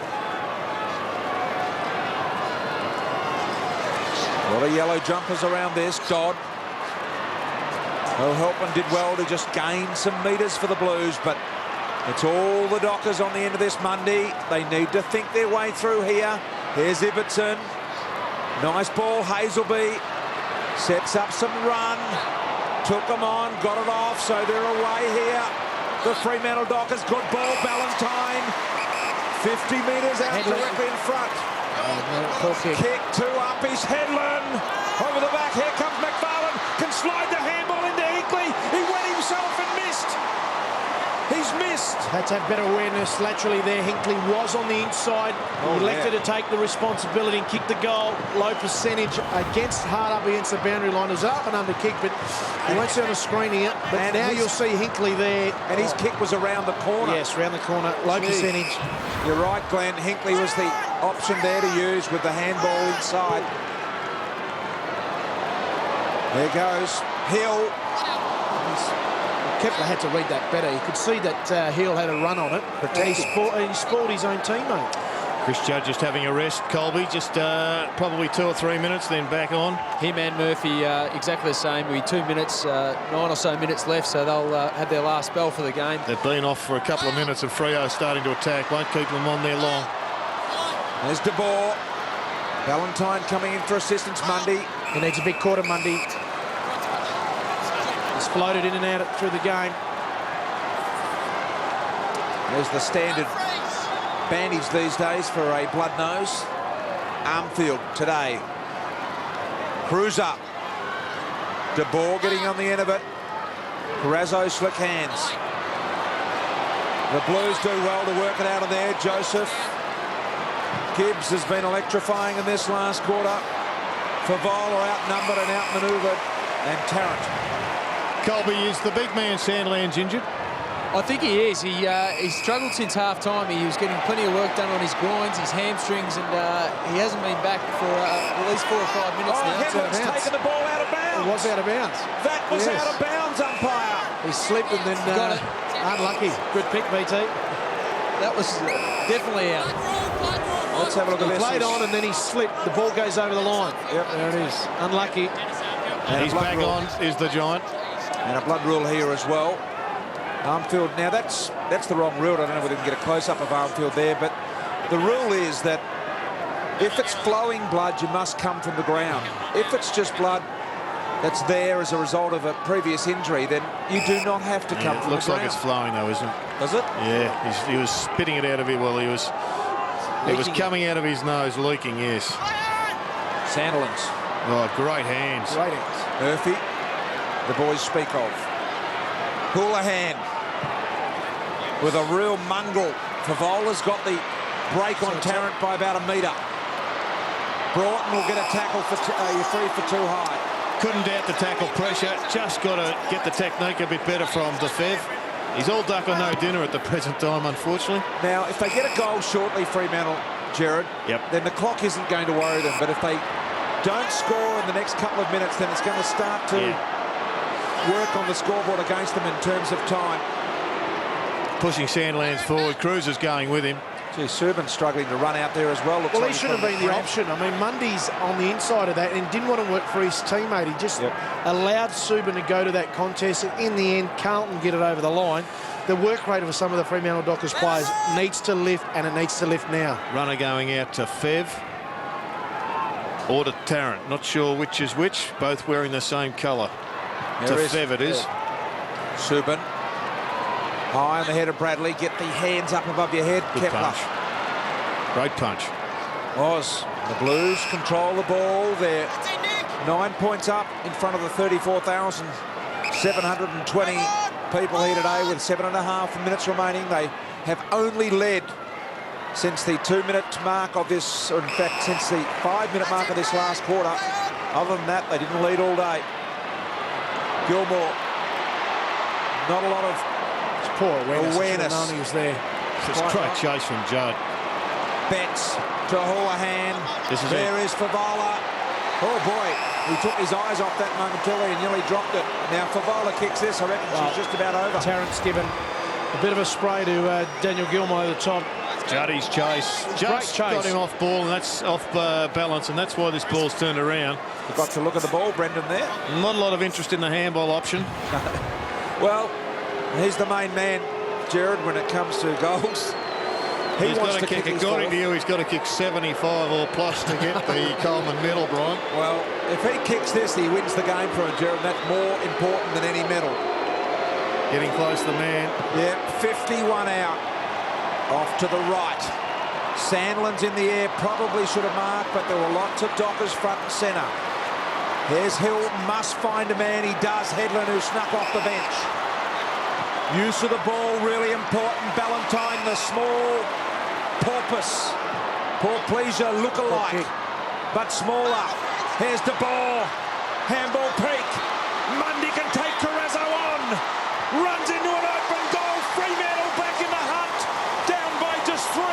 A lot of yellow jumpers around this. Dodd. O'Helpman did well to just gain some metres for the Blues, but it's all the Dockers on the end of this Monday. They need to think their way through here. Here's Ibbotson. Nice ball, Hazelby. Sets up some run. Took them on, got it off, so they're away here. The Fremantle Dockers, good ball, Ballantyne. 50 metres out directly in front. Kick, two up, is Headland. Over the back, here comes McFarlane. Can slide the handball into Hinkley. He went himself and missed. He's missed.
Had to have better awareness laterally there. Hinkley was on the inside. He elected to take the responsibility and kick the goal. Low percentage hard up against the boundary line. It was up and under kick, but you won't see on the screen here. But now you'll see Hinkley there.
And his kick was around the corner.
Yes, around the corner. Low percentage.
You're right, Glenn. Hinkley was the option there to use with the handball inside. There goes Hill.
Kepler had to read that better. You could see that Hill had a run on it, and he spoiled his own teammate.
Chris Judd just having a rest. Colby just probably 2 or 3 minutes, then back on.
Him and Murphy exactly the same. We 2 minutes, 9 or so minutes left, so they'll have their last spell for the game.
They've been off for a couple of minutes, and Freo starting to attack. Won't keep them on there long.
There's De Boer. Ballantyne coming in for assistance Monday.
He needs a big quarter Monday. He's floated in and out through the game.
There's the standard bandage these days for a blood nose. Armfield today. Cruiser. De Boer getting on the end of it. Carrazzo slick hands. The Blues do well to work it out of there. Joseph. Gibbs has been electrifying in this last quarter. Favola outnumbered and outmanoeuvred. And Tarrant.
Colby, is the big man Sandlands injured?
I think he is. He struggled since half-time. He was getting plenty of work done on his groins, his hamstrings, and he hasn't been back for at least 4 or 5 minutes now.
Headland's taken the ball out of bounds.
It was out of bounds.
That was out of bounds, umpire.
He slipped and then
got it.
Unlucky. Good pick, BT.
That was definitely out.
Let's have a look at
He
this.
played on and then he slipped. The ball goes over the line.
Yep.
There it is. Unlucky.
And
He's
a blood
back
rule.
on, is the Giant.
And a blood rule here as well. Armfield, now that's the wrong rule. I don't know whether we can get a close-up of Armfield there, but the rule is that if it's flowing blood, you must come from the ground. If it's just blood that's there as a result of a previous injury, then you do not have to come
It
from
looks
the
like
ground.
it's flowing though, isn't it?
Does it?
Yeah, he was spitting it out of it. Well, it was coming out of his nose, leaking, yes.
Sandilands.
Oh, great hands.
Great hands.
Murphy, the boys speak of. Houlihan with a real mungle. Favola's got the break on Tarrant by about a metre. Broughton will get a tackle for 3 for 2 high.
Couldn't doubt the tackle pressure. Just got to get the technique a bit better from the Fev. He's all duck or no dinner at the present time, unfortunately.
Now, if they get a goal shortly, Fremantle, Gerard, then the clock isn't going to worry them. But if they don't score in the next couple of minutes, then it's going to start to work on the scoreboard against them in terms of time.
Pushing Sandlands forward. Cruiser's going with him.
Gee, Subin's struggling to run out there as well. Looks
Well,
like
he should have been the option. I mean, Mundy's on the inside of that and didn't want to work for his teammate. He just allowed Subin to go to that contest. And in the end, Carlton get it over the line. The work rate of some of the Fremantle Dockers players needs to lift, and it needs to lift now.
Runner going out to Fev. or to Tarrant. Not sure which is which. Both wearing the same colour. To Fev it is.
Subin. High on the head of Bradley. Get the hands up above your head.
Good
Kepler.
punch. Great punch.
The Blues control the ball. They're 9 points up in front of the 34,720 people here today with 7.5 minutes remaining. They have only led since the 2-minute mark of this, or in fact since the 5-minute mark of this last quarter. Other than that, they didn't lead all day. Gilmore, not a lot of
Poor awareness.
awareness.
He was there.
Just great chase from Judd.
Betts to Houlihan.
This is
There
it.
is Favola. Oh boy, he took his eyes off that momentarily and nearly dropped it. Now Favola kicks this. I reckon she's just about over.
Tarrant's given a bit of a spray to Daniel Gilmore over the top.
Juddy's chase. Just got him off ball, and that's off balance, and that's why this ball's turned around.
Forgot to look at the ball, Brendan, there.
Not a lot of interest in the handball option.
Well, he's the main man, Jared, when it comes to goals.
He's
wants
got to kick,
his
according
ball.
to you, he's got to kick 75 or plus to get the Coleman medal, Brian.
Well, if he kicks this, he wins the game for him, Jared. That's more important than any medal.
Getting close to the man.
Yeah, 51 out. Off to the right. Sandlin's in the air, probably should have marked, but there were lots of Dockers front and centre. Here's Hill, must find a man. He does. Headland, who snuck off the bench. Use of the ball, really important. Ballantyne, the small porpoise. Poor pleasure, look-alike, but smaller. Here's the ball. Handball peak. Mundy can take Carrazzo on. Runs into an open goal. Fremantle back in the hunt. Down by just 3.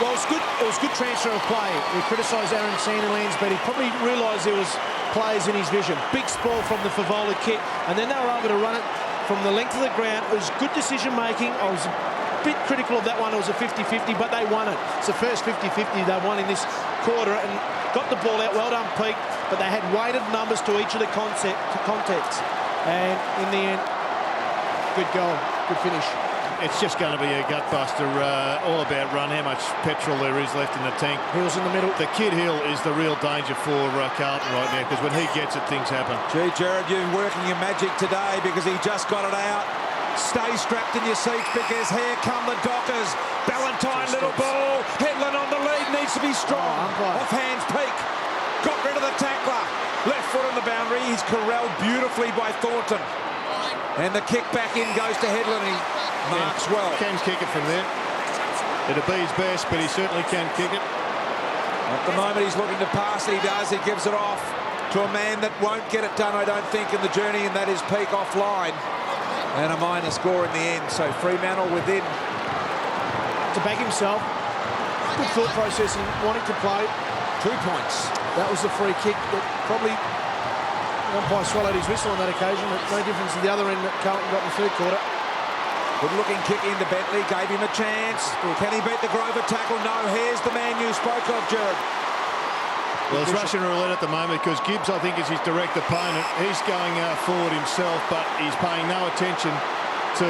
Well, it was good transfer of play. We criticised Aaron Sandilands, but he probably realised there was players in his vision. Big spoil from the Favola kick, and then they were able to run it from the length of the ground. It was good decision-making. I was a bit critical of that one. It was a 50-50, but they won it. It's the first 50-50 they won in this quarter, and got the ball out. Well done, Pete. But they had weighted numbers to each of the contexts. And in the end, good goal, good finish.
It's just going to be a gutbuster, all about run, how much petrol there is left in the tank.
Hill's in the middle.
The kid Hill is the real danger for Carlton right now, because when he gets it, things happen.
Gee, Jared, you're working your magic today because he just got it out. Stay strapped in your seats because here come the Dockers. Ballantyne, little ball. Headland on the lead, needs to be strong. Off hands, Peak. Got rid of the tackler. Left foot on the boundary. He's corralled beautifully by Thornton. And the kick back in goes to Headland. He marks well.
Can kick it from there. It'll be his best, but he certainly can kick it.
At the moment he's looking to pass, he does. He gives it off to a man that won't get it done, I don't think, in the journey, and that is Peak offline. And a minor score in the end. So Fremantle within.
To back himself. Good thought process in wanting to play.
2 points.
That was the free kick that probably the umpire swallowed his whistle on that occasion. But no difference to the other end that Carlton got in the third quarter.
Good looking kick into Bentley, gave him a chance. Can he beat the Grover tackle? No, here's the man you spoke of, Jared.
Well, it's Russian roulette at the moment because Gibbs, I think, is his direct opponent. He's going forward himself, but he's paying no attention to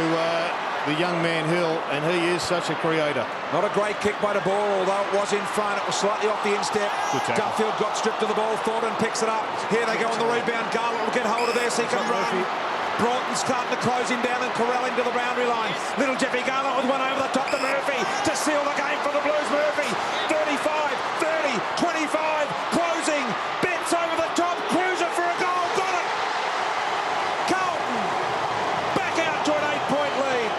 the young man Hill, and he is such a creator.
Not a great kick by the ball, although it was in front. It was slightly off the instep. Duffield got stripped to the ball. Thornton picks it up. Here they go on the rebound. Garland will get hold of this. He can run. Broughton's starting to close him down and corral him to the boundary line. Little Jeffy Garland with one over the top to Murphy to seal the game for the Blues. Murphy, 35, 30, 25, closing. Betts over the top. Cruiser for a goal. Got it. Carlton back out to an 8-point lead.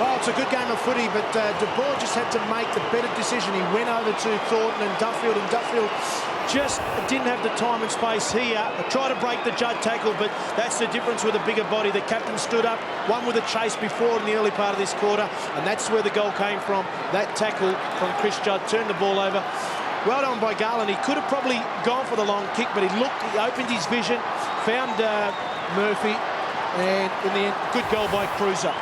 Oh, it's a good game of footy, but De Boer just had to make the better decision. He went over to Thornton and Duffield just didn't have the time and space here. Tried to break the Judd tackle, but that's the difference with a bigger body. The captain stood up, one with a chase before in the early part of this quarter, and that's where the goal came from. That tackle from Chris Judd turned the ball over. Well done by Garland. He could have probably gone for the long kick, but he opened his vision, found Murphy, and in the end, good goal by Cruiser.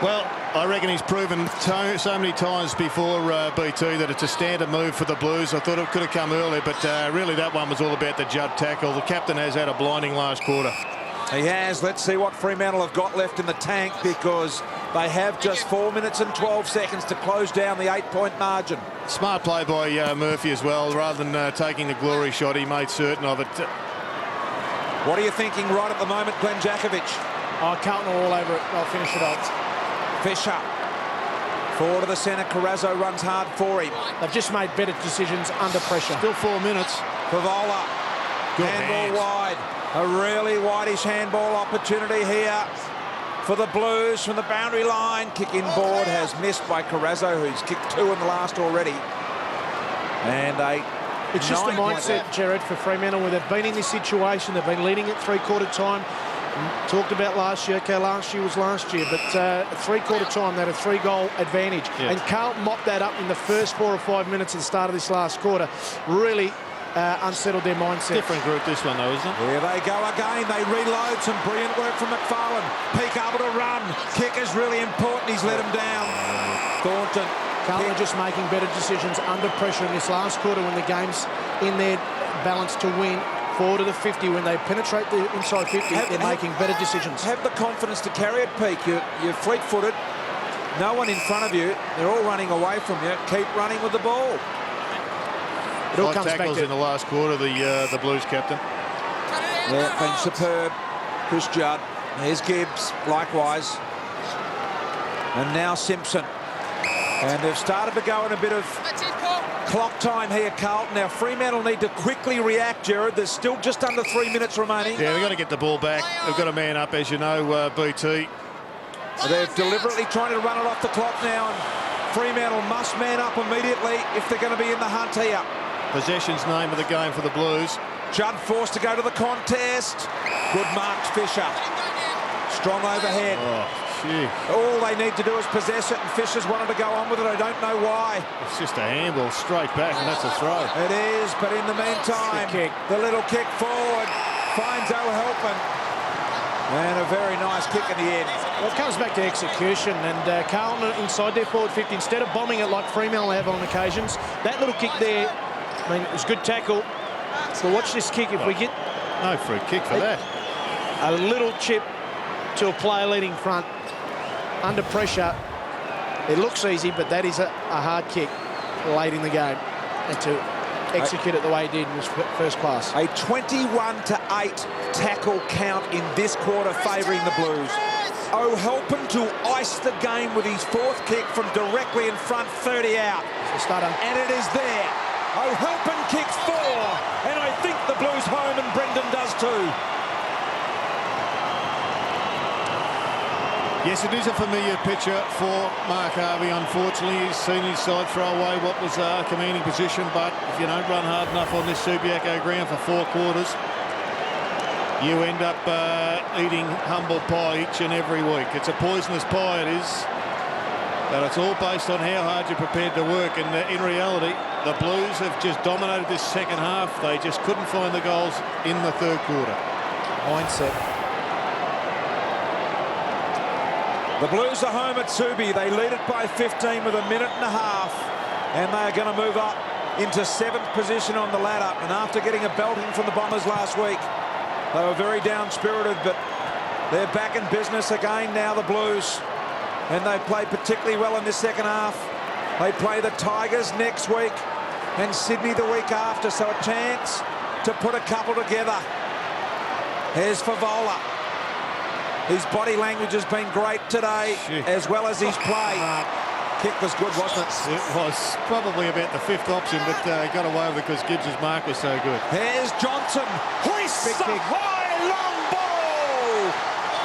Well, I reckon he's proven so many times before BT that it's a standard move for the Blues. I thought it could have come earlier, but really that one was all about the Judd tackle. The captain has had a blinding last quarter.
He has. Let's see what Fremantle have got left in the tank, because they have just 4 minutes and 12 seconds to close down the 8-point margin.
Smart play by Murphy as well. Rather than taking the glory shot, he made certain of it.
What are you thinking right at the moment, Glenn Jakovic?
Oh, Carlton are all over it. They'll finish it off.
Fisher. Forward to the centre. Carrazzo runs hard for him.
They've just made better decisions under pressure.
Still 4 minutes.
Favola.
Good
handball
hands.
wide. A really whitish handball opportunity here for the Blues from the boundary line. Kick inboard has missed by Carrazzo, who's kicked 2 in the last already. And
it's just a mindset, Jared, for Fremantle, where they've been in this situation. They've been leading at three-quarter time. Talked about last year. Okay, last year was last year, but at three-quarter time, they had a 3-goal advantage.
Yeah.
And Carlton mopped that up in the first 4 or 5 minutes at the start of this last quarter. Really unsettled their mindset.
Different group, this one, though, isn't it?
Here they go again. They reload. Some brilliant work from McFarlane. Peake able to run. Kick is really important. He's let him down. Thornton.
Carlton are just making better decisions under pressure in this last quarter when the game's in their balance to win. Forward to the 50, when they penetrate the inside 50, they're making better decisions.
Have the confidence to carry it, Peake. You're fleet-footed. No one in front of you. They're all running away from you. Keep running with the ball.
It all
5
comes back
tackles
to
in the last quarter, the Blues captain.
Yeah, been superb. Chris Judd. There's Gibbs, likewise. And now Simpson. And they've started to go in a bit of clock time here, Carlton. Now, Fremantle need to quickly react, Jared. There's still just under 3 minutes remaining.
Yeah, they've got to get the ball back. They've got to man up, as you know, BT.
They're deliberately trying to run it off the clock now, and Fremantle must man up immediately if they're going to be in the hunt here.
Possession's name of the game for the Blues.
Judd forced to go to the contest. Good marked Fisher. Strong overhead.
Oh, gee.
All they need to do is possess it, and Fisher's wanted to go on with it. I don't know why.
It's just a handball straight back, and that's a throw.
It is, but in the meantime, the little kick forward finds O'Helpin. And a very nice kick in the end.
Well, it comes back to execution, and Carlton inside their forward 50, instead of bombing it like Fremantle have on occasions, that little kick there, I mean, it was good tackle. But watch this kick. If we get
No free kick for that.
a little chip to a player leading front under pressure, it looks easy, but that is a hard kick late in the game. And to execute it the way he did was first class.
A 21-8 tackle count in this quarter favouring the Blues. O'Helpin to ice the game with his 4th kick from directly in front, 30 out. And it is there. O'Helpin kicks 4, and I think the Blues home, and Brendan does too.
Yes, it is a familiar picture for Mark Harvey. Unfortunately, he's seen his side throw away what was a commanding position, but if you don't run hard enough on this Subiaco ground for 4 quarters, you end up eating humble pie each and every week. It's a poisonous pie, it is, but it's all based on how hard you're prepared to work, and in reality, the Blues have just dominated this second half. They just couldn't find the goals in the 3rd quarter.
Mindset.
The Blues are home at Subi. They lead it by 15 with a minute and a half, and they are going to move up into 7th position on the ladder. And after getting a belting from the Bombers last week, they were very down-spirited, but they're back in business again now, the Blues. And they play particularly well in this second half. They play the Tigers next week and Sydney the week after, so a chance to put a couple together. Here's Favola. His body language has been great today, as well as his play. Kick was good, wasn't it?
It was probably about the 5th option, but got away with it because Gibbs' mark was so good.
Here's Johnson. Hoists a high, long ball.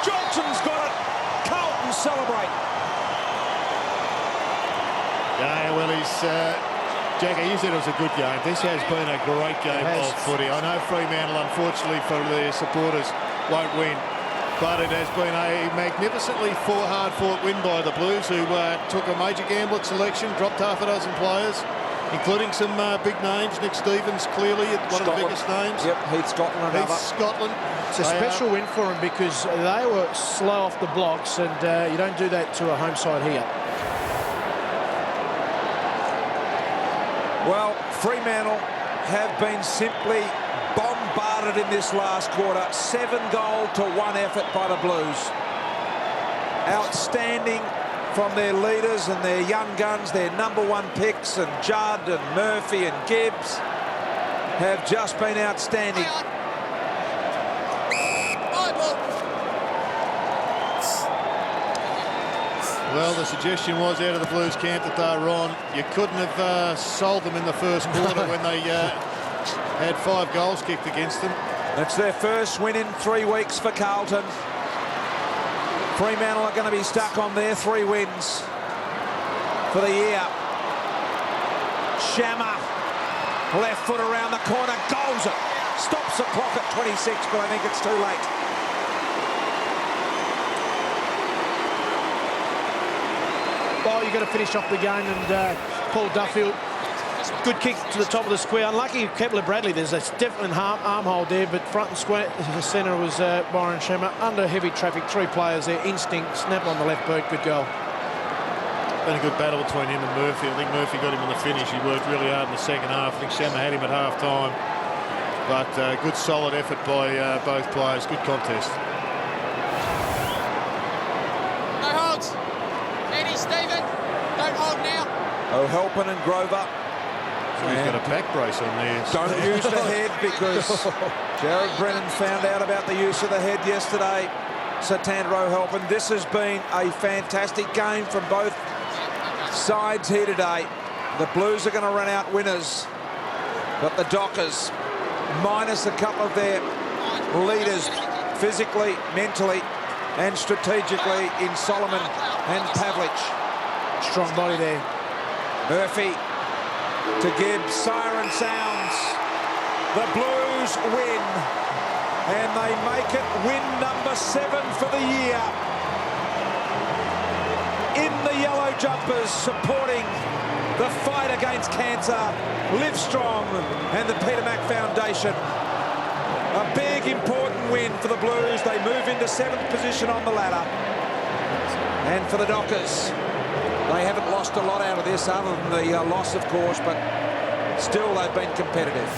Johnson's got it. Carlton celebrate.
Yeah, well, Jackie, you said it was a good game. This has been a great game of footy. I know Fremantle, unfortunately for their supporters, won't win, but it has been a magnificently hard-fought win by the Blues, who took a major gamble at selection, dropped half a dozen players, including some big names. Nick Stevens, clearly one of the biggest names.
Yep, Heath Scotland.
Scotland.
It's a special win for them because they were slow off the blocks, and you don't do that to a home side here.
Well, Fremantle have been simply bombed bombarded in this last quarter. 7-goal to 1 effort by the Blues. Outstanding from their leaders and their young guns, their #1 picks, and Judd and Murphy and Gibbs have just been outstanding.
Well, the suggestion was out of the Blues camp that they were on. You couldn't have sold them in the first quarter when they had 5 goals kicked against them.
It's their first win in 3 weeks for Carlton. Fremantle are going to be stuck on their 3 wins for the year. Shammer, left foot around the corner, goals it. Stops the clock at 26, but I think it's too late.
Well, you've got to finish off the game, and Paul Duffield, good kick to the top of the square. Unlucky Kepler Bradley, there's a definite arm hold there, but front and square, the centre was Byron Shammer. Under heavy traffic, 3 players there, instinct, snap on the left boot, good goal.
Been a good battle between him and Murphy. I think Murphy got him on the finish. He worked really hard in the second half. I think Shammer had him at half-time. But good solid effort by both players. Good contest.
No holds. Eddie, Stephen. Don't hold now.
O'Halpin and Grover.
So he's got a back brace on there.
Don't use the head, because Jared Brennan found out about the use of the head yesterday. Satander O'Halpin. This has been a fantastic game from both sides here today. The Blues are going to run out winners, but the Dockers, minus a couple of their leaders physically, mentally and strategically in Solomon and Pavlich.
Strong body there.
Murphy to Gibbs. Siren sounds. The Blues win, and they make it win #7 for the year. In the yellow jumpers, supporting the fight against cancer, Live Strong and the Peter Mac Foundation. A big, important win for the Blues. They move into 7th position on the ladder. And for the Dockers, they haven't lost a lot out of this, other than the loss, of course, but still they've been competitive.